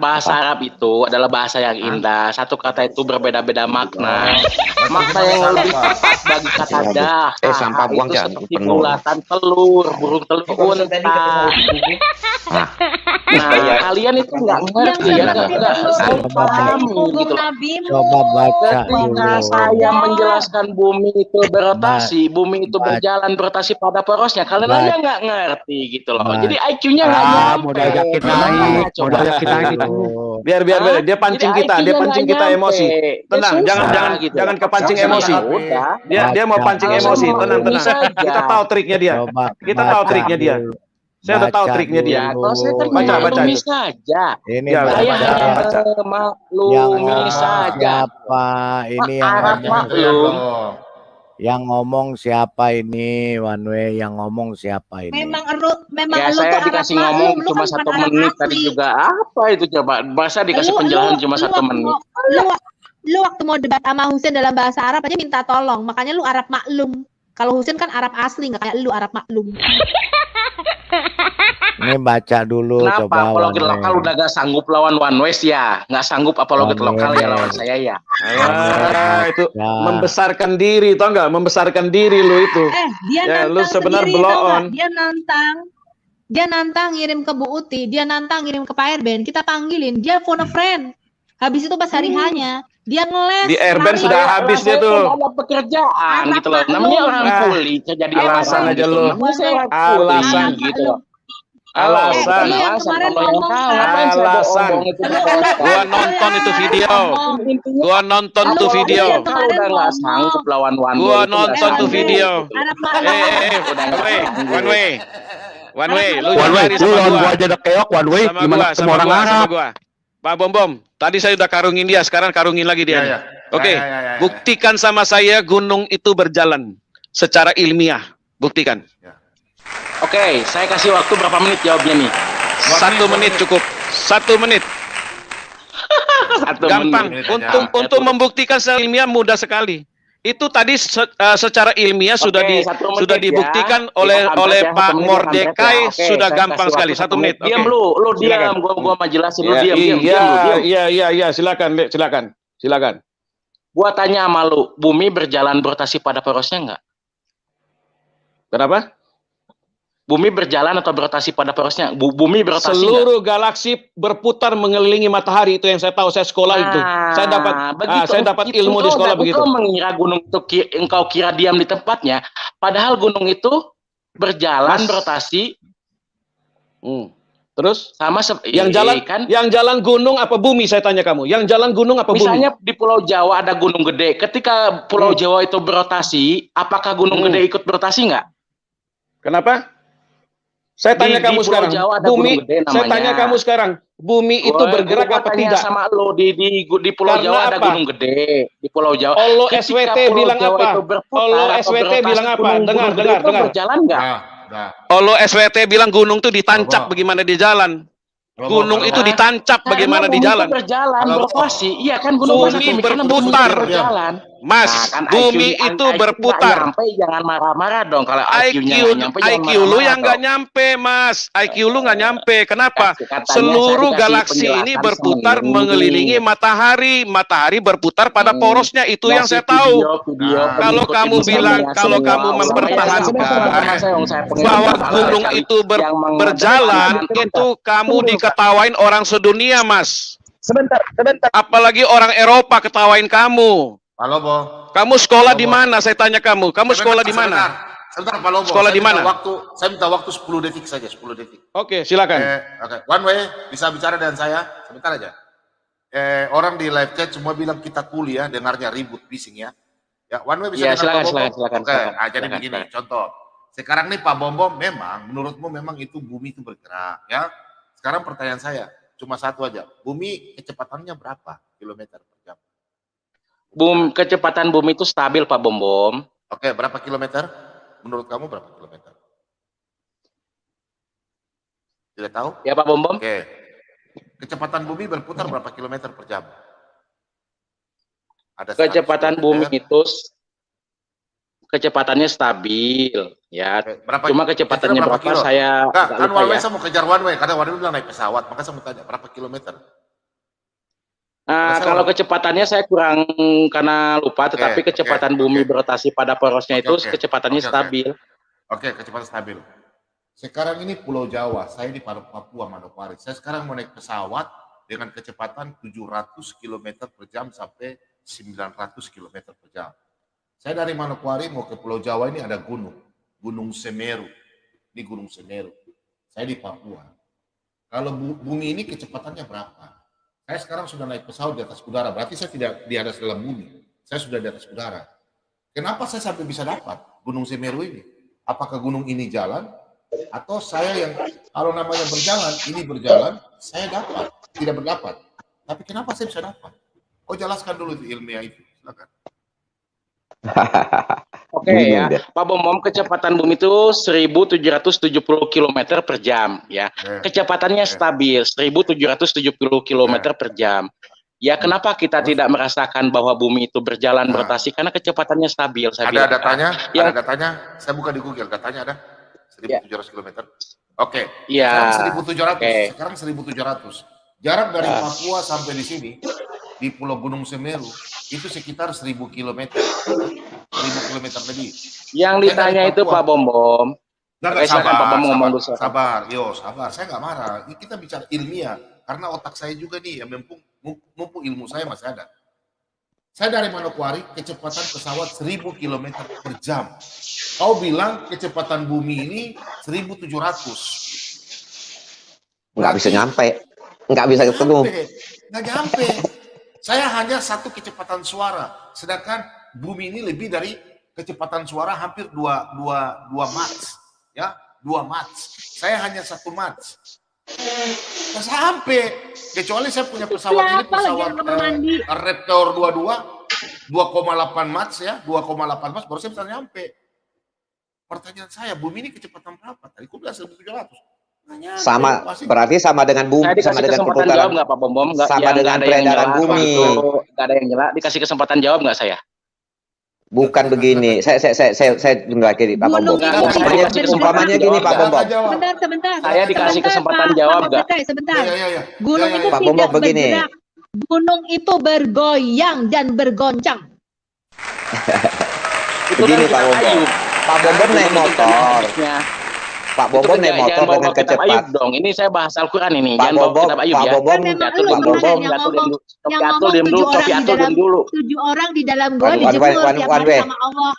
bahasa Arab itu adalah bahasa yang indah. Satu kata itu berbeda-beda makna. Makna yang lebih tepat bagi kata dah. Sampah buang itu seperti bulatan telur, burung telur unta. Nah, kalian itu nggak ngerti ya, nggak pahami gitu. Coba baca ketika saya menjelaskan bumi itu berotasi, bumi itu berjalan berotasi pada porosnya, kalian aja nggak ngerti gitu loh. Jadi IQ-nya nggak nyampe. Modal kita gitu. Biar dia pancing kita, emosi. Tenang, jangan kepancing emosi. Dia mau pancing emosi, tenang. Kita tahu triknya dia. Saya udah tahu triknya dia. Kalau saya kan Baca maklumi itu. saja. Ini Ya, Saya hanya baca. yang maklumi saja. siapa ini yang Arab ngomong? maklum. Yang ngomong siapa ini? One Way yang ngomong siapa ini? Memang Ya, lu saya tuh dikasih Arab ngomong maklum, lu cuma kan 1 bukan Arab menit tadi asli. juga. Apa itu coba? Masa dikasih penjelasan cuma 1 menit? Lu waktu mau debat sama Husin dalam bahasa Arab aja minta tolong, makanya lu Arab maklum. Kalau Husin kan Arab asli, nggak kayak lu Arab maklum. Ini baca dulu Kenapa coba. apologet lokal udah gak sanggup lawan One Way ya? Nggak sanggup apologet One lokal Way. ya lawan saya ya? Itu membesarkan diri, tau nggak? Membesarkan diri lu itu. Dia Ya, nantang lu sebenarnya sendiri, tau blow nggak? on. Dia nantang ngirim ke Bu Uti, dia nantang ngirim ke Pak Erben, kita panggilin, dia phone a friend. Habis itu pas hari hanya dia ngeles. Di Erben lari. sudah habis dia tuh. Ada pekerjaan gitu loh. Namanya orang kuli kerja di alasan orang aja gitu. lu. Namanya saya orang Alasan. kuli gitu loh. Alasan. Lu yang kemarin ngomong Alasan. Gua nonton itu video. Gua nonton tuh video. Kalau udah nggak sanggup lawan One Way. Gua itu nonton nggak tuh sanggup. video. One way, lu One Way, jangan lu sama lawan gua. gua aja udah keok One Way, Sama gimana gua, ketemu sama orang gua, Arab? sama gua. Pak Bom, tadi saya udah karungin dia, sekarang karungin lagi dia. Ya. Oke, Ya. buktikan sama saya gunung itu berjalan secara ilmiah. Buktikan. Oke, saya kasih waktu berapa menit jawabnya nih? 1 menit cukup. 1 menit. Gampang. Untuk membuktikan secara ilmiah mudah sekali. Itu tadi secara ilmiah sudah dibuktikan oleh Pak Mordekai, sudah gampang sekali. 1 menit. Diam lu diam. Gua mau jelasin lu diam. Iya, silakan. Gua tanya sama lu, bumi berjalan berotasi pada porosnya enggak? Kenapa? Bumi berjalan atau berotasi pada porosnya? Bumi berotasi seluruh galaksi berputar mengelilingi matahari, itu yang saya tahu, saya sekolah itu. Saya dapat ilmu di sekolah begitu. Engkau mengira gunung itu engkau kira diam di tempatnya, padahal gunung itu berjalan berotasi. Terus sama yang jalan gunung apa bumi, saya tanya kamu. Yang jalan gunung apa bumi? Misalnya di Pulau Jawa ada gunung gede. Ketika Pulau Jawa itu berotasi, apakah gunung gede ikut berotasi nggak? Kenapa? Saya tanya kamu sekarang, bumi. Saya tanya kamu sekarang, bumi itu bergerak apa tidak? Sama lo di Pulau Jawa ada gunung gede di Pulau Jawa. Olo SWT bilang apa? Olo SWT bilang apa? Dengar. Berjalan nggak? Olo SWT bilang gunung itu ditancap bagaimana di jalan. Gunung itu ditancap bagaimana di jalan. Berjalan berotasi, iya kan gunung bumi berputar. Mas, bumi itu berputar. Jangan marah-marah dong kalau IQ lu yang nggak nyampe, Mas. IQ lu nggak nyampe. Kenapa? Seluruh galaksi ini berputar mengelilingi matahari. Matahari berputar pada porosnya. Itu yang saya tahu. Kalau kamu bilang, kalau kamu mempertahankan bahwa gunung itu berjalan, itu kamu diketawain orang sedunia, Mas. Sebentar. Apalagi orang Eropa ketawain kamu. Halo, Bo. Kamu sekolah di mana? Saya tanya kamu. Kamu sekolah di mana? Sebentar, Pak Lobo. Sekolah di mana? Saya minta waktu 10 detik saja, 10 detik. Oke, silakan. Oke. One Way, bisa bicara dengan saya? Sebentar aja. Orang di live chat semua bilang kita kuliah, dengarnya ribut, bising ya. Ya, One Way bisa dengar Pak Bom? Silakan. Oke, jadi begini, contoh. Sekarang nih Pak Bom, memang, menurutmu memang itu bumi itu bergerak, ya. Sekarang pertanyaan saya, cuma satu aja. Bumi kecepatannya berapa kilometer per jam? Kecepatan bumi itu stabil, Pak Bom. Oke, berapa kilometer? Menurut kamu berapa kilometer? Tidak tahu? Ya, Pak Bom. Oke. Kecepatan bumi berputar berapa kilometer per jam? Kecepatan bumi itu kecepatannya stabil, ya. Cuma kecepatannya berapa kilo? saya kan One Way saya mau kejar One Way karena One Way bilang naik pesawat, maka saya mau tanya berapa kilometer? Nah, kalau kecepatannya saya kurang karena lupa, tetapi kecepatan bumi berotasi pada porosnya itu kecepatannya stabil. Oke, kecepatan stabil. Sekarang ini Pulau Jawa, saya di Papua, Manokwari. Saya sekarang mau naik pesawat dengan kecepatan 700 km per jam sampai 900 km per jam. Saya dari Manokwari mau ke Pulau Jawa, ini ada Gunung Semeru. Ini Gunung Semeru. Saya di Papua. Kalau bumi ini kecepatannya berapa? Saya sekarang sudah naik pesawat di atas udara, berarti saya tidak di atas dalam bumi. Saya sudah di atas udara. Kenapa saya sampai bisa dapat Gunung Semeru ini? Apakah gunung ini jalan? Atau saya yang kalau namanya berjalan, ini berjalan, saya dapat, tidak berdapat. Tapi kenapa saya bisa dapat? Oh, jelaskan dulu itu ilmiah itu. Silakan. Oke ya, Pak Bom, kecepatan bumi itu 1770 km per jam ya. Kecepatannya stabil 1770 km per jam. Ya, kenapa kita tidak merasakan bahwa bumi itu berjalan berotasi? Karena kecepatannya stabil. Ada datanya? Ada datanya? Saya buka di Google, datanya ada 1700 km. Oke. Ya. Sekarang 1700. Jarak dari Papua sampai di sini, di Pulau Gunung Semeru, itu sekitar 1000 km. 1000 km lebih. Yang ditanya itu Pak Bom. Sabar. Saya nggak marah. Kita bicara ilmiah. Karena otak saya juga nih, yang mumpung ilmu saya masih ada. Saya dari Manokwari, kecepatan pesawat 1000 km per jam. Kau bilang kecepatan bumi ini 1700. Nggak bisa nyampe. Nggak bisa ketemu. Nggak nyampe. Saya hanya satu kecepatan suara. Sedangkan bumi ini lebih dari kecepatan suara hampir 2 Mach. Ya, 2 Mach. Saya hanya 1 Mach. Nggak sampai. Kecuali saya punya pesawat ini, pesawat Raptor 2,8 Mach ya, 2,8 Mach baru saya bisa nyampe. Pertanyaan saya, bumi ini kecepatan berapa? Tadi aku bilang 1700. Sama, berarti sama dengan bumi, sama dengan perputaran. Nggak, Pak Bom, sama dengan peredaran bumi. Nggak ada yang nyela. Dikasih kesempatan jawab nggak saya? Bukan begini. Saya lagi Pak Bom. Umpamanya gini Pak Bom. Sebentar. Saya dikasih kesempatan jawab nggak? Sebentar. Gunung itu Pak Bom begini. Gunung itu bergoyang dan bergoncang. Begini Pak Bom. Pak Bom naik motor. Pak Bobon naik motor dengan kecepatan. Dong, ini saya bahas Al-Quran ini. Pak Bobon, diam dulu. 7 orang di dalam gua dijemur sama Allah.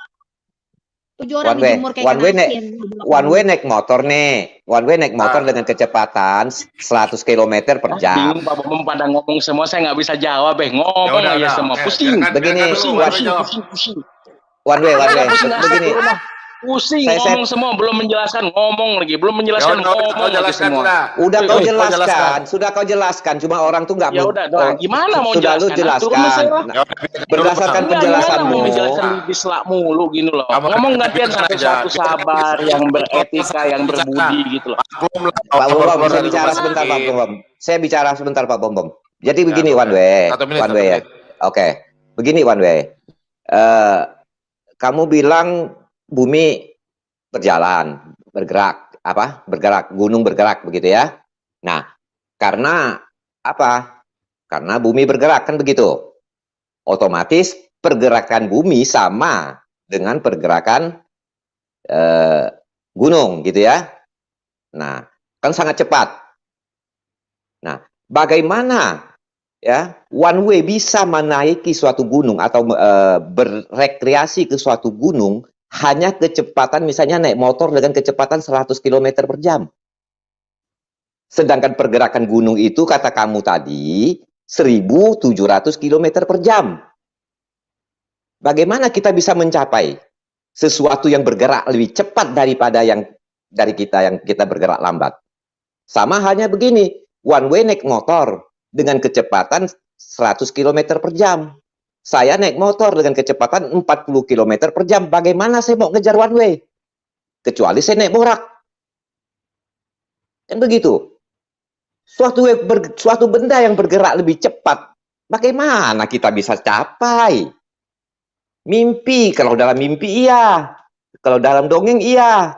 7 orang dijemur kayak one way naik motor nih. One way naik motor dengan kecepatan 100 km per jam. Pak Bobon pada ngomong semua, saya nggak bisa jawab. Ngomong aja semua. Pusing. Begini. Pusing. One way. Begini. Pusing ngomong semua, belum menjelaskan ngomong lagi, belum menjelaskan ngomong lagi semua. Udah kau jelaskan, sudah kau jelaskan, cuma orang tuh nggak. Ya udah, gimana mau sudah lu jelaskan. Berdasarkan penjelasanmu. Menjelaskan di selak mulu gini loh. Ngomong gantian satu sabar, yang beretika, yang berbudi gitu loh. Pak Bom, saya bicara sebentar Pak Bom. Saya bicara sebentar Pak Bom. Jadi begini one way ya. Oke, begini one way. Kamu bilang bumi berjalan, bergerak, gunung bergerak begitu ya. Nah, karena apa? Karena bumi bergerak kan begitu. Otomatis pergerakan bumi sama dengan pergerakan gunung gitu ya. Nah, kan sangat cepat. Nah, bagaimana ya one way bisa menaiki suatu gunung atau berrekreasi ke suatu gunung hanya kecepatan, misalnya naik motor dengan kecepatan 100 km per jam. Sedangkan pergerakan gunung itu, kata kamu tadi, 1700 km per jam. Bagaimana kita bisa mencapai sesuatu yang bergerak lebih cepat daripada dari kita yang kita bergerak lambat? Sama halnya begini, one way naik motor dengan kecepatan 100 km per jam. Saya naik motor dengan kecepatan 40 km per jam. Bagaimana saya mau ngejar one way? Kecuali saya naik borak. Kan begitu. Suatu benda yang bergerak lebih cepat, bagaimana kita bisa capai? Mimpi, kalau dalam mimpi iya. Kalau dalam dongeng iya.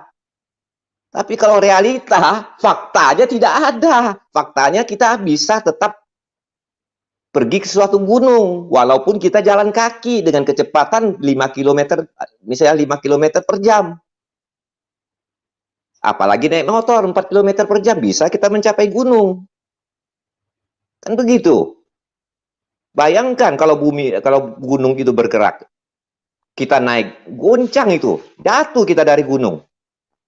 Tapi kalau realita, faktanya tidak ada. Faktanya kita bisa tetap pergi ke suatu gunung, walaupun kita jalan kaki dengan kecepatan 5 km, misalnya 5 km per jam. Apalagi naik motor 4 km per jam, bisa kita mencapai gunung. Kan begitu. Bayangkan kalau gunung itu bergerak, kita naik, goncang itu, jatuh kita dari gunung.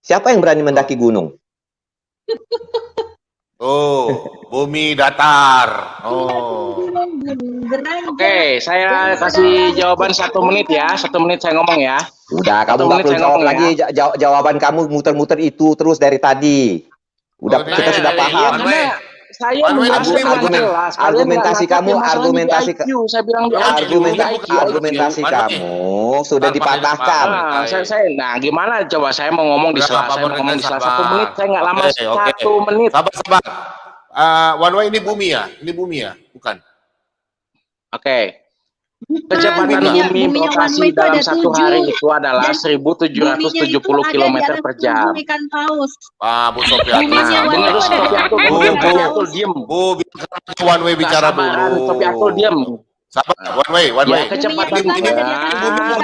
Siapa yang berani mendaki gunung? Tuh, bumi datar. Oh. Oke, saya kasih jawaban 1 menit ya. 1 menit saya ngomong ya. Udah, kamu nggak perlu jawab lagi. Jawaban kamu muter-muter itu terus dari tadi. Udah, kita sudah paham. Saya argumentasi kamu, argumentasi kamu sudah dipatahkan. Nah, gimana coba saya mau ngomong di sela, saya mau ngomong di sela 1 menit, saya nggak lama 1 menit. Sabar. One way ini bumi ya? Ini bumi ya? Bukan. Oke. Kecepatan bumi berotasi dalam 1 hari itu adalah 1.770 km per jam. Bu Sofiatul, diem. Bu, one way bicara dulu. Sofiatul diem. Sabar, one way. Kecepatan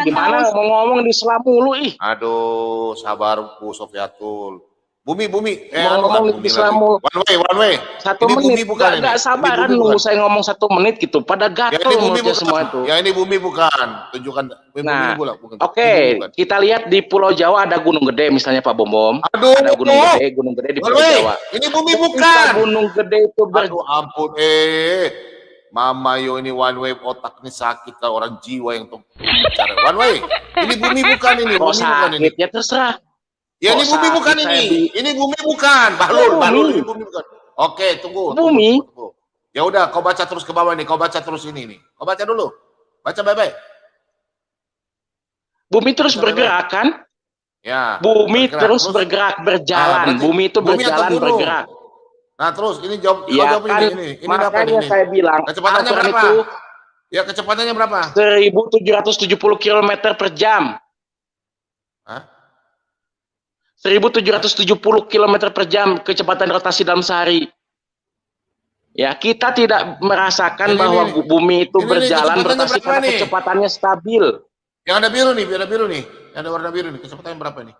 gimana mau ngomong di sela mulu ih. Aduh, sabar Bu Sofiatul. Bumi. Ngomong di sela mulu. One way. 1 menit bukan. Enggak sabaran nunggu saya ngomong 1 menit gitu. Pada gatel mulutnya semua itu. Ya ini bumi bukan. Tunjukkan bumi bukan. Oke, kita lihat di Pulau Jawa ada gunung gede misalnya Pak Bom. Aduh, ada gunung gede di Pulau Jawa. Ini bumi bukan. Gunung gede itu Aduh ampun, Mama yo ini one way, otak ini sakit kalau orang jiwa yang bicara. One way. Ini bumi bukan ini. Bumi bukan ini. Ya terserah. Ya ini bumi bukan ini. Ini bumi bukan. Bahlul ini bumi bukan. Oke, tunggu. Bumi. Tunggu. Ya udah, kau baca terus ke bawah nih. Kau baca terus ini nih. Kau baca dulu. Baca baik-baik. Bumi terus bergerak kan? Ya. Bumi terus bergerak, berjalan. Bumi itu berjalan, bergerak. Nah, terus ini jawab kan, ini. Ini makanya saya bilang kecepatannya berapa? Itu ya, kecepatannya berapa? 1.770 km per jam. Hah? 1.770 km per jam kecepatan rotasi dalam sehari. Ya, kita tidak merasakan bahwa bumi itu berjalan rotasi karena kecepatannya stabil. Yang ada biru nih, Yang ada warna biru nih, kecepatannya berapa nih?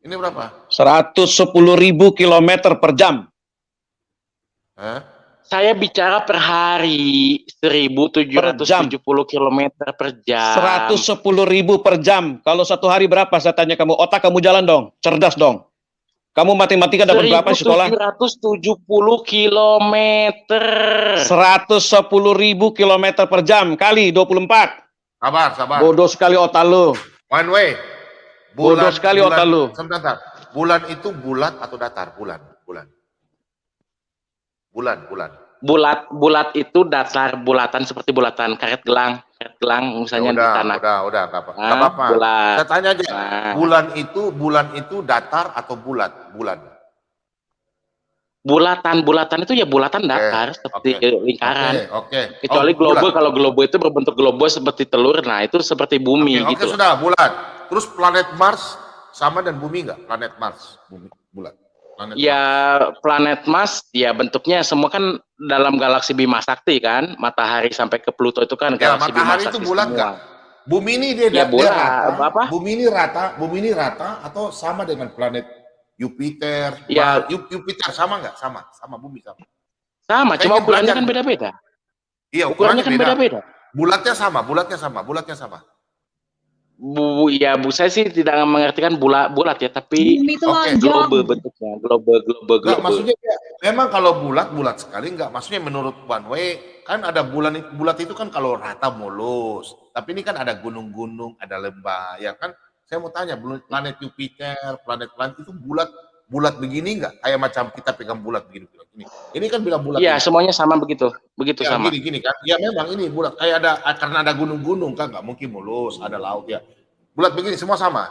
Ini berapa? 110.000 km per jam. Saya bicara per hari 1.770 km per jam. 110.000 per jam. Kalau 1 hari berapa? Saya tanya kamu. Otak kamu jalan dong. Cerdas dong. Kamu matematika dapat berapa di sekolah? 1.770 km. 110.000 km per jam kali 24. Sabar. Bodoh sekali otak lu. One way. Bodoh sekali otak lu. Sebentar. Bulan itu bulat atau datar? Bulan. Bulat itu datar, bulatan seperti bulatan karet gelang misalnya di tanah. Udah, enggak apa-apa. Saya tanya aja. Bulan itu datar atau bulat? Bulatan itu ya bulatan datar seperti lingkaran. Kecuali globe, kalau globe itu berbentuk globe seperti telur, nah itu seperti bumi gitu. Oke, sudah bulat. Terus planet Mars sama dan bumi enggak? Planet Mars, bumi, bulat. Planet Mars ya bentuknya semua kan dalam galaksi Bima Sakti kan, matahari sampai ke Pluto itu kan galaksi Bima Sakti. Matahari itu bulat enggak? Bumi ini dia rata. Bumi ini rata atau sama dengan planet Jupiter? Ya, Jupiter sama enggak? Sama bumi sama. Sama, cuma ukurannya kan beda-beda. Iya, ukurannya kan beda-beda. Bulatnya sama. Bu, saya sih tidak mengertikan bulat ya, tapi globe bentuknya, globe. Maksudnya memang kalau bulat sekali enggak. Maksudnya menurut one way kan ada bulat itu kan kalau rata mulus. Tapi ini kan ada gunung-gunung, ada lembah, ya kan? Saya mau tanya, planet Jupiter, planet itu bulat begini enggak? Kayak macam kita pegang bulat begini. Ini kan bilang bulat. Iya, semuanya sama begitu ya, sama. Gini kan? Ya memang ini bulat. Kayak karena ada gunung-gunung kan enggak mungkin mulus, ada laut ya. Bulat begini semua sama.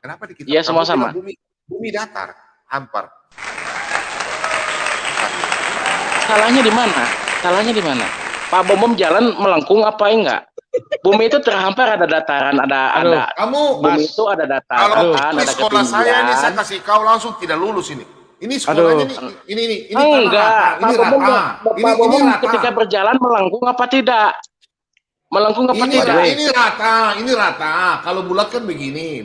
Kenapa di kita? Iya, semua sama. Bumi datar, hampar. Salahnya di mana? Pak Bom jalan melengkung apa enggak? Bumi itu terhampar, ada dataran, ada. Bumi itu ada dataran, kalau ada sekolah saya ini saya kasih kau langsung tidak lulus ini. Ini sekolahnya ini enggak. Ini rata. Pak Bom ketika berjalan melengkung apa tidak? Ini rata. Kalau bulat kan begini,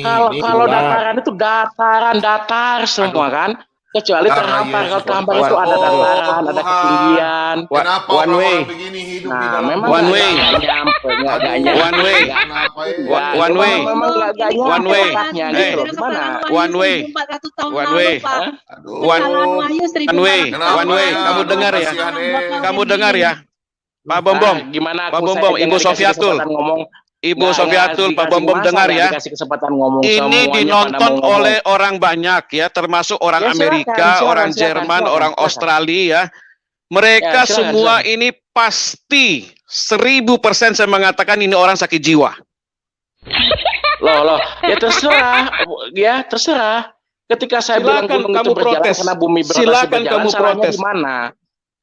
Kalau dataran itu datar semua kan, kecuali terhampar. Kalau terhampar itu ada dataran, ada ketinggian. Kenapa orang begini memang one way, one way, one way, one way, one way, one way, one way. Kamu dengar ya, kamu dengar ya, Pak Bombom, gimana Pak Bombom, Ibu Sofiatul, Ibu Sofiatul, Pak Bombom dengar ya. Ini dinonton oleh orang banyak ya, termasuk orang Amerika, orang Jerman, orang Australia. Mereka semua ini pasti 1000% saya mengatakan ini orang sakit jiwa. Loh, ya terserah. Ketika saya bilang gunung itu berjalan karena bumi berotasi berjalan, salahnya di mana?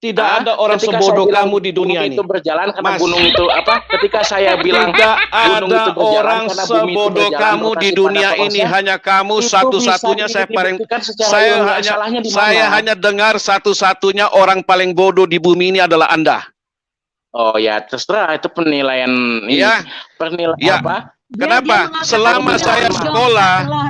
Tidak ada orang sebodoh kamu di dunia ini. Itu berjalan karena gunung itu apa? Ketika saya bilang tidak ada orang sebodoh kamu di dunia ini, hanya kamu satu-satunya. Saya hanya dengar satu-satunya orang paling bodoh di bumi ini adalah Anda. Oh ya, terserah itu penilaian ini. Ya. Penilaian apa? Kenapa? Selama saya sekolah,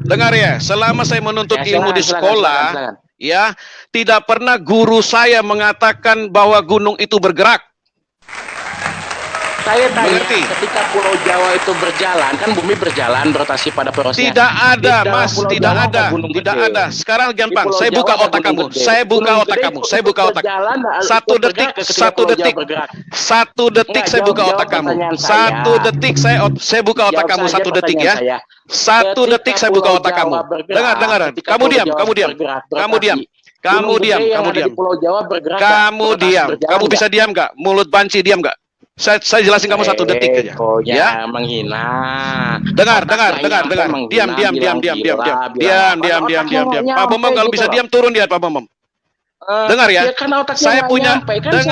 dengar ya, selama saya menuntut ilmu di sekolah, ya, tidak pernah guru saya mengatakan bahwa gunung itu bergerak. Saya tanya, ketika Pulau Jawa itu berjalan, kan bumi berjalan berotasi pada porosnya. Tidak ada, Mas, tidak ada, tidak ada. Sekarang gampang, saya buka otak kamu, saya buka otak kamu, saya buka otak. Satu detik, saya buka otak kamu. Satu detik saya buka otak kamu, 1 detik ya. 1 detik saya buka otak kamu. Dengar, kamu diam. Kamu bisa diam nggak? Mulut banci diam nggak? Saya jelasin kamu 1 detik aja. Ya, menghina. Dengar. Diam. Pak Bombom kalau bisa diam turun dia, Pak Bombom. Dengar ya. Saya punya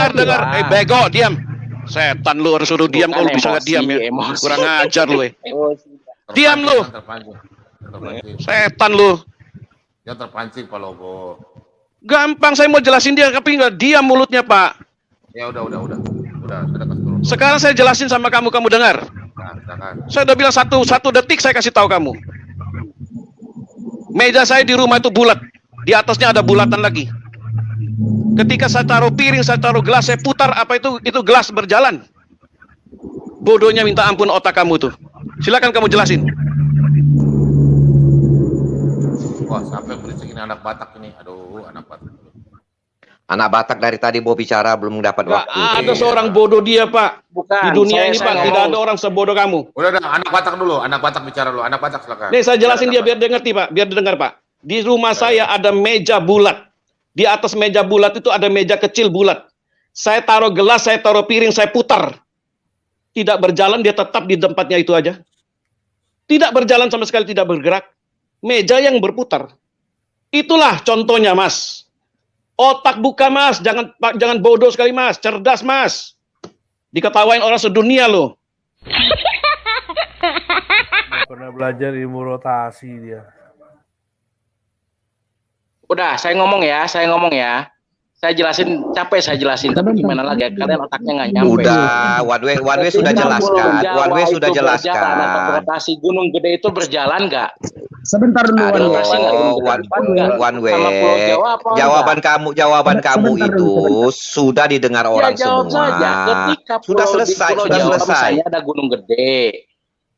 dengar. Bego, diam. Setan lu, harus suruh diam kalau bisa nggak diam ya. Kurang ajar lu. Diam lu. Setan lu. Yang terpancing Pak Logo. Gampang, saya mau jelasin dia tapi nggak diam mulutnya, Pak. Ya udah. Sekarang saya jelasin sama kamu dengar. Saya udah bilang satu detik saya kasih tahu kamu. Meja saya di rumah itu bulat. Di atasnya ada bulatan lagi. Ketika saya taruh piring, saya taruh gelas, saya putar, apa itu gelas berjalan. Bodohnya minta ampun otak kamu tuh. Silakan kamu jelasin. Wah, sampai berisik ini anak Batak ini. Aduh, anak Batak. Anak Batak dari tadi mau bicara belum dapat waktu. Ada seorang bodoh dia, Pak. Bukan, di dunia ini, Pak, tidak ada orang sebodoh kamu. Udah, anak Batak dulu. Anak Batak bicara dulu. Anak Batak silakan. Nih, saya jelasin dia biar dia ngerti, Pak. Biar dengar, Pak. Di rumah saya ada meja bulat. Di atas meja bulat itu ada meja kecil bulat. Saya taruh gelas, saya taruh piring, saya putar. Tidak berjalan, dia tetap di tempatnya itu aja. Tidak berjalan sama sekali, tidak bergerak. Meja yang berputar. Itulah contohnya, Mas. Otak buka, Mas. Jangan bodoh sekali, Mas. Cerdas, Mas. Diketawain orang sedunia loh. Pernah belajar ilmu rotasi dia. Udah, saya ngomong ya. Saya jelasin, capek saya jelasin, tapi gimana lagi ya, kalian otaknya nggak nyampe. Udah, one way sudah jelaskan. One way sudah jelaskan. Rotasi Gunung Gede itu berjalan nggak? Sebentar dulu. One way. Jawaban kamu itu sudah didengar orang semua. Sudah selesai. Misalnya ada Gunung Gede.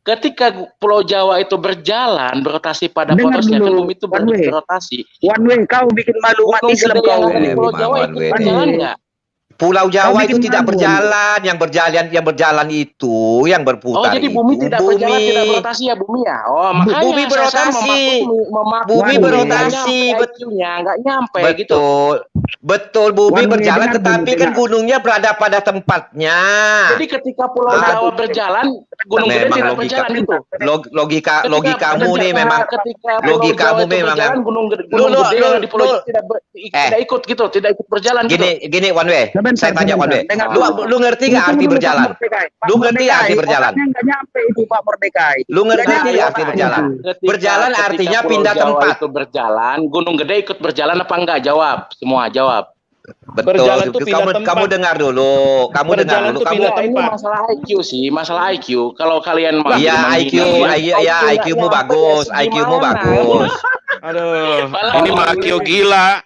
Ketika Pulau Jawa itu berjalan berotasi pada porosnya, kan bumi itu berotasi. One way, kau bikin malu umat Islam kau. Pulau Jawa itu berjalan nggak? Pulau Jawa itu tidak berjalan, yang berjalan itu yang berputar. Oh, jadi bumi tidak berjalan, tidak berotasi ya bumi ya? Oh, makanya bumi berotasi. Bumi berotasi, betulnya nggak nyampe gitu. Betul, bumi berjalan, tetapi kan gunungnya berada pada tempatnya. Jadi ketika Pulau Jawa berjalan, Gunung Gede tidak berjalan gitu. Logikamu nih memang. Logikamu memang. Gunung Gede di Pulau Jawa tidak ikut gitu, tidak ikut berjalan. Gini, one way. Saya tanya one way. Lu ngerti nggak arti berjalan? Lu ngerti arti berjalan? Nggak nyampe itu Pak Mordekai. Lu ngerti arti berjalan? Berjalan artinya pindah tempat. Itu berjalan, Gunung Gede ikut berjalan apa enggak? Jawab, semua jawab. Betul. Kamu dengar dulu. Kamu ini masalah IQ sih, masalah IQ. Kalau kalian mau IQ-mu bagus, IQ-mu bagus. Aduh, ini mah IQ gila.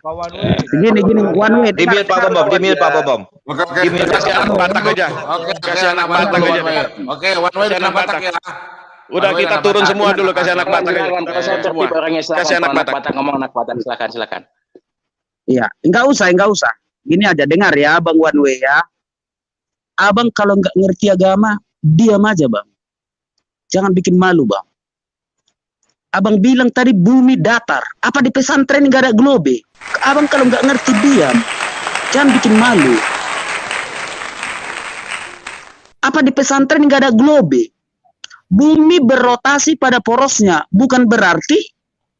Gini, one way. Dimil Pak Bom, dimil Pak Bom. Kasih anak Batak aja. Kasih anak Batak aja. Oke, one way dengan Batak ya. Udah kita turun semua dulu, kasih anak Batak aja. Kasih anak Batak ngomong, anak Batak, silakan. Iya, enggak usah. Gini aja, dengar ya Bang One Way ya. Abang kalau nggak ngerti agama, diam aja Bang. Jangan bikin malu Bang. Abang bilang tadi bumi datar. Apa di pesantren nggak ada globe? Abang kalau nggak ngerti diam. Jangan bikin malu. Apa di pesantren nggak ada globe? Bumi berrotasi pada porosnya. Bukan berarti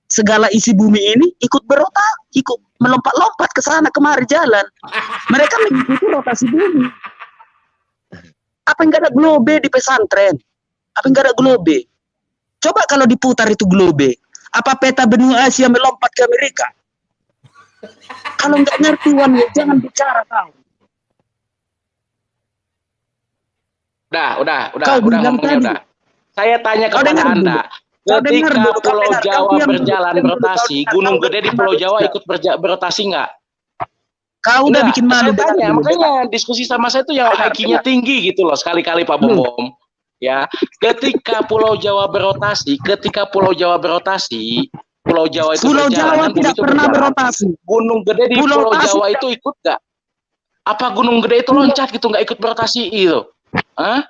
segala isi bumi ini ikut berotasi, ikut melompat-lompat ke sana kemari jalan. Mereka mengikuti rotasi bumi. Apa enggak ada globe di pesantren? Apa enggak ada globe? Coba kalau diputar itu globe, apa peta benua Asia melompat ke Amerika? Kalau enggak ngerti One Way, jangan bicara kau. Udah ngomongnya udah. Saya tanya kepada Anda. Ketika Pulau Jawa berjalan berotasi, Gunung Gede di Pulau Jawa ikut berotasi nggak? Kau udah bikin malu. Saya tanya, makanya diskusi sama saya itu yang IQ-nya tinggi gitu loh, sekali-kali Pak Bom. Ya, ketika Pulau Jawa berotasi, Pulau Jawa itu Pulau Jawa tidak pernah berotasi. Gunung Gede di Pulau Jawa itu ikut nggak? Apa Gunung Gede itu loncat gitu nggak ikut berotasi itu? Hah?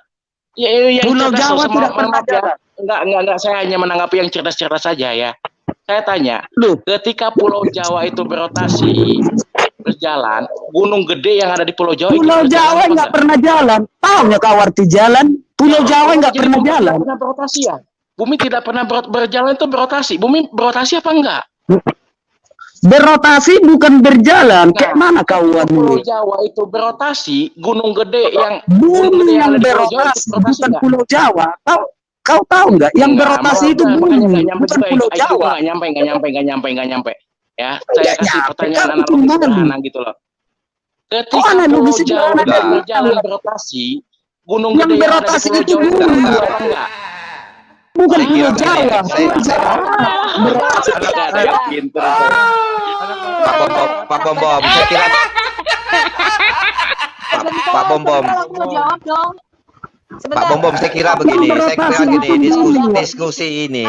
Ya, Pulau Jawa tidak pernah jalan. Enggak, saya hanya menanggapi yang cerdas-cerdas saja ya. Saya tanya, ketika Pulau Jawa itu berjalan, Gunung Gede yang ada di Pulau Jawa Jawa nggak pernah jalan. Tahu nggak kau arti jalan? Pulau Jawa nggak pernah jalan. Pernah berotasi ya? Bumi tidak pernah berjalan itu berotasi. Bumi berotasi apa enggak? Berotasi bukan berjalan. Kayak mana kau Pulau Jawa itu berotasi, Gunung Gede yang bumi yang berotasi bukan Pulau Jawa. Kau tahu nggak? Yang berotasi itu bumi, bukan Pulau Jawa. Nggak nyampe. Ya, saya kasih pertanyaan analogi sederhana gitu loh. Ketika Pulau Jawa berjalan berotasi, Gunung Gede yang ada di Pulau Jawa itu apa enggak? Bukan Pulau Jawa. Pak Bom, saya kira Pak Bom. Pak Bom, saya kira begini, diskusi ini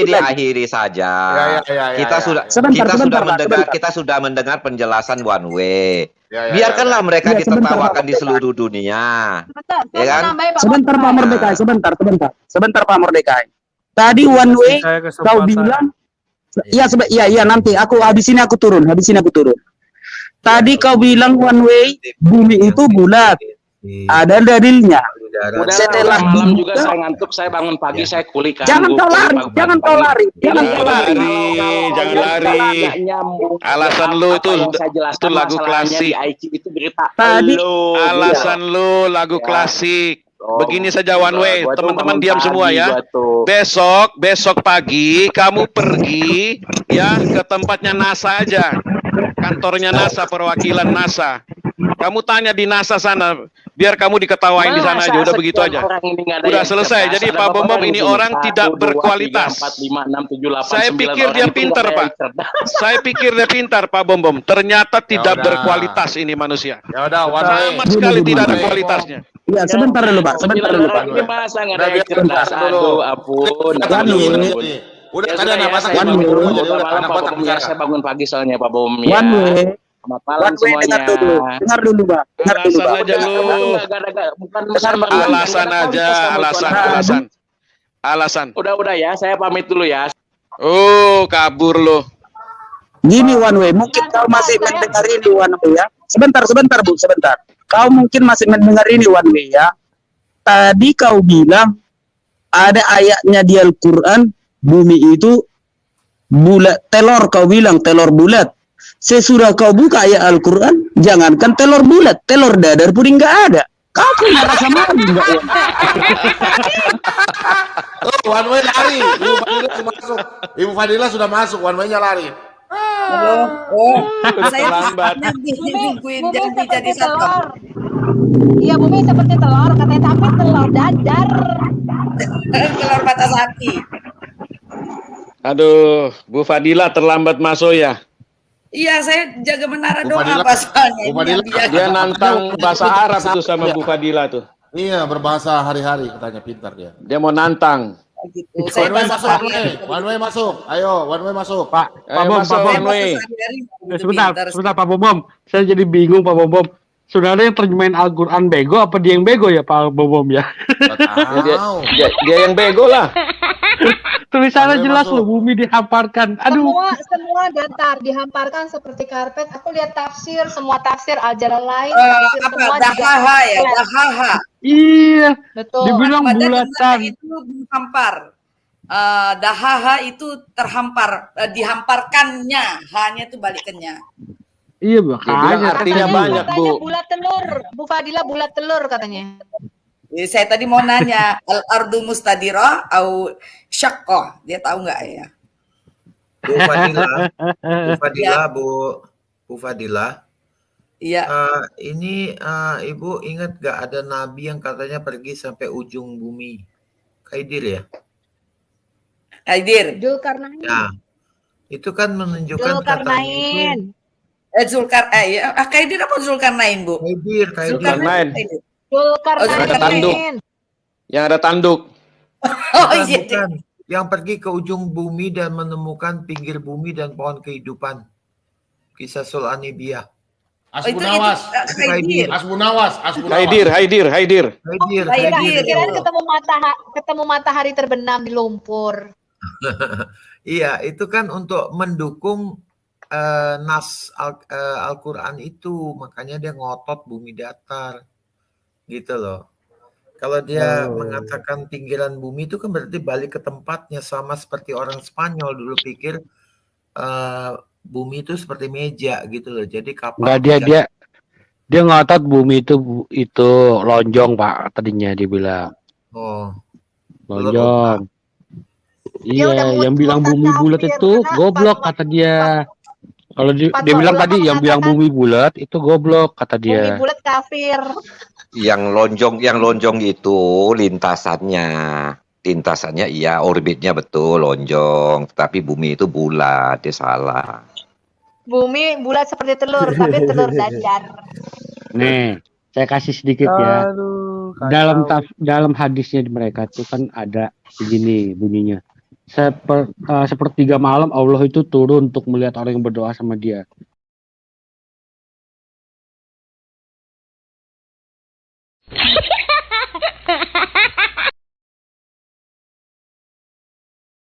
diakhiri saja. Kita sudah mendengar penjelasan One Way. Biarkanlah mereka ditertawakan di seluruh dunia. Ya kan? Sebentar Pak Mordekai, sebentar Pak Mordekai. Tadi One Way kau bilang, iya nanti habis ini aku turun. Tadi kau bilang One Way bumi itu bulat. Ada dalilnya. Setelah malam juga saya ngantuk, saya bangun pagi, saya kuli kan. Jangan kau lari. Alasan lu itu lagu klasik. Itu berita. Alasan lu lagu klasik. Begini saja One Way, teman-teman diam semua ya. Besok pagi kamu pergi ya ke tempatnya NASA aja. Kantornya NASA, perwakilan NASA. Kamu tanya di NASA sana, biar kamu diketawain di sana aja, udah begitu aja. Udah selesai. Jadi Pak Bom ini orang tidak berkualitas. Saya pikir dia pintar, Pak. Saya pikir dia pintar, Pak Bom. Ternyata tidak berkualitas ini manusia. Ya udah, sama sekali tidak ada kualitasnya. Ya, sebentar dulu, Pak. Ini masa nggak ada yang cerdas? Aduh, ampun. Udah ada anak Batak malam, saya bangun pagi soalnya Pak Bom ya. Selamat malam semuanya. Dengar dulu, Pak. Alasan. Udah ya, saya pamit dulu ya. Oh, kabur lo. Gini One Way, mungkin kau masih mendengar ini One Way ya. Sebentar Bu, sebentar. Kau mungkin masih mendengar ini One Way ya. Tadi kau bilang ada ayatnya di Al-Quran, bumi itu bulat, telur, kau bilang telur bulat. Sesudah kau buka ayat Al-Quran, jangankan telur bulat, telur dadar pun enggak ada. Kau punya rasa malu enggak ya? One Way lari. Ibu Fadila sudah masuk, One Way-nya lari. Saya nanti jadi telur. Iya, bumi seperti telur, katanya, tapi telur dadar. Telur mata sapi. Aduh, Bu Fadila terlambat masuk ya. Iya, saya jaga menara Bu doa Fadila- Pak soalnya. Bu Fadila- Dia nantang bahasa Arab itu sama Bu Fadila tuh. Iya, berbahasa hari-hari katanya, pintar dia. Dia mau nantang. Gitu. Saya One way bahasa masuk, sehari-hari. one way masuk. Ayo, one way masuk. Pak Ayo Bom, masuk, Pak Bom. one way. Sehari-hari gitu, Sebentar, pintar. sebentar Pak Bom. Saya jadi bingung Pak Bom. Saudara yang terjemahin Al-Quran bego apa dia yang bego ya Pak Bom ya? Nggak tahu. Dia yang bego lah. Tulisannya One way jelas masuk. loh, bumi dihamparkan. Aduh. Semua datar dihamparkan seperti karpet. Aku lihat tafsir, semua tafsir Al-Jalalain, tafsir Apa semua dahaha ya, flat. dahaha. Iya, Betul. dibilang Badan bulatan. itu dihampar. Dahaha itu terhampar, dihamparkannya, hanya itu balikannya. Iya Dia bilang makanya. artinya banyak, Katanya Bu. bulat telur. Bu Fadila bulat telur katanya. Saya tadi mau nanya, al-ardu mustadira au syaqqah. Dia tahu nggak ya? Bu Fadila, Bu Fadila. Iya. Ini Ibu ingat gak ada nabi yang katanya pergi sampai ujung bumi? Khaidir ya? Khaidir. Zulkarnain. Ya. Itu kan menunjukkan katanya itu Khaidir apa Zulkarnain, Bu? Khaidir. Zulkarnain. Zulkarnain. Yang ada tanduk. Oh iya. Bukan. Yang pergi ke ujung bumi dan menemukan pinggir bumi dan pohon kehidupan. Kisah Sul-Anibiyah. Asbunawas. Khaidir. Asbunawas. Haidir. Kirain ketemu matahari terbenam di lumpur. Iya, itu kan untuk mendukung nas Al-Quran itu. Makanya dia ngotot bumi datar. Gitu loh. Kalau dia mengatakan pinggiran bumi itu kan berarti balik ke tempatnya. Sama seperti orang Spanyol dulu pikir bumi itu seperti meja gitu loh. Jadi kapal Enggak, dia ngotot bumi itu lonjong Pak, tadinya dia bilang. Oh. Lonjong. Dia udah Iya, yang bilang bumi bulat itu goblok kata dia. Kalau dia bilang tadi yang bilang bumi bulat itu goblok kata Bumi dia. bulat kafir. Yang lonjong itu lintasannya iya, orbitnya betul lonjong, tapi bumi itu bulat, dia salah. Bumi bulat seperti telur, tapi telur dadar. Nih, saya kasih sedikit ya. Dalam hadisnya di mereka itu kan ada begini bunyinya. Sepertiga malam Allah itu turun untuk melihat orang yang berdoa sama dia.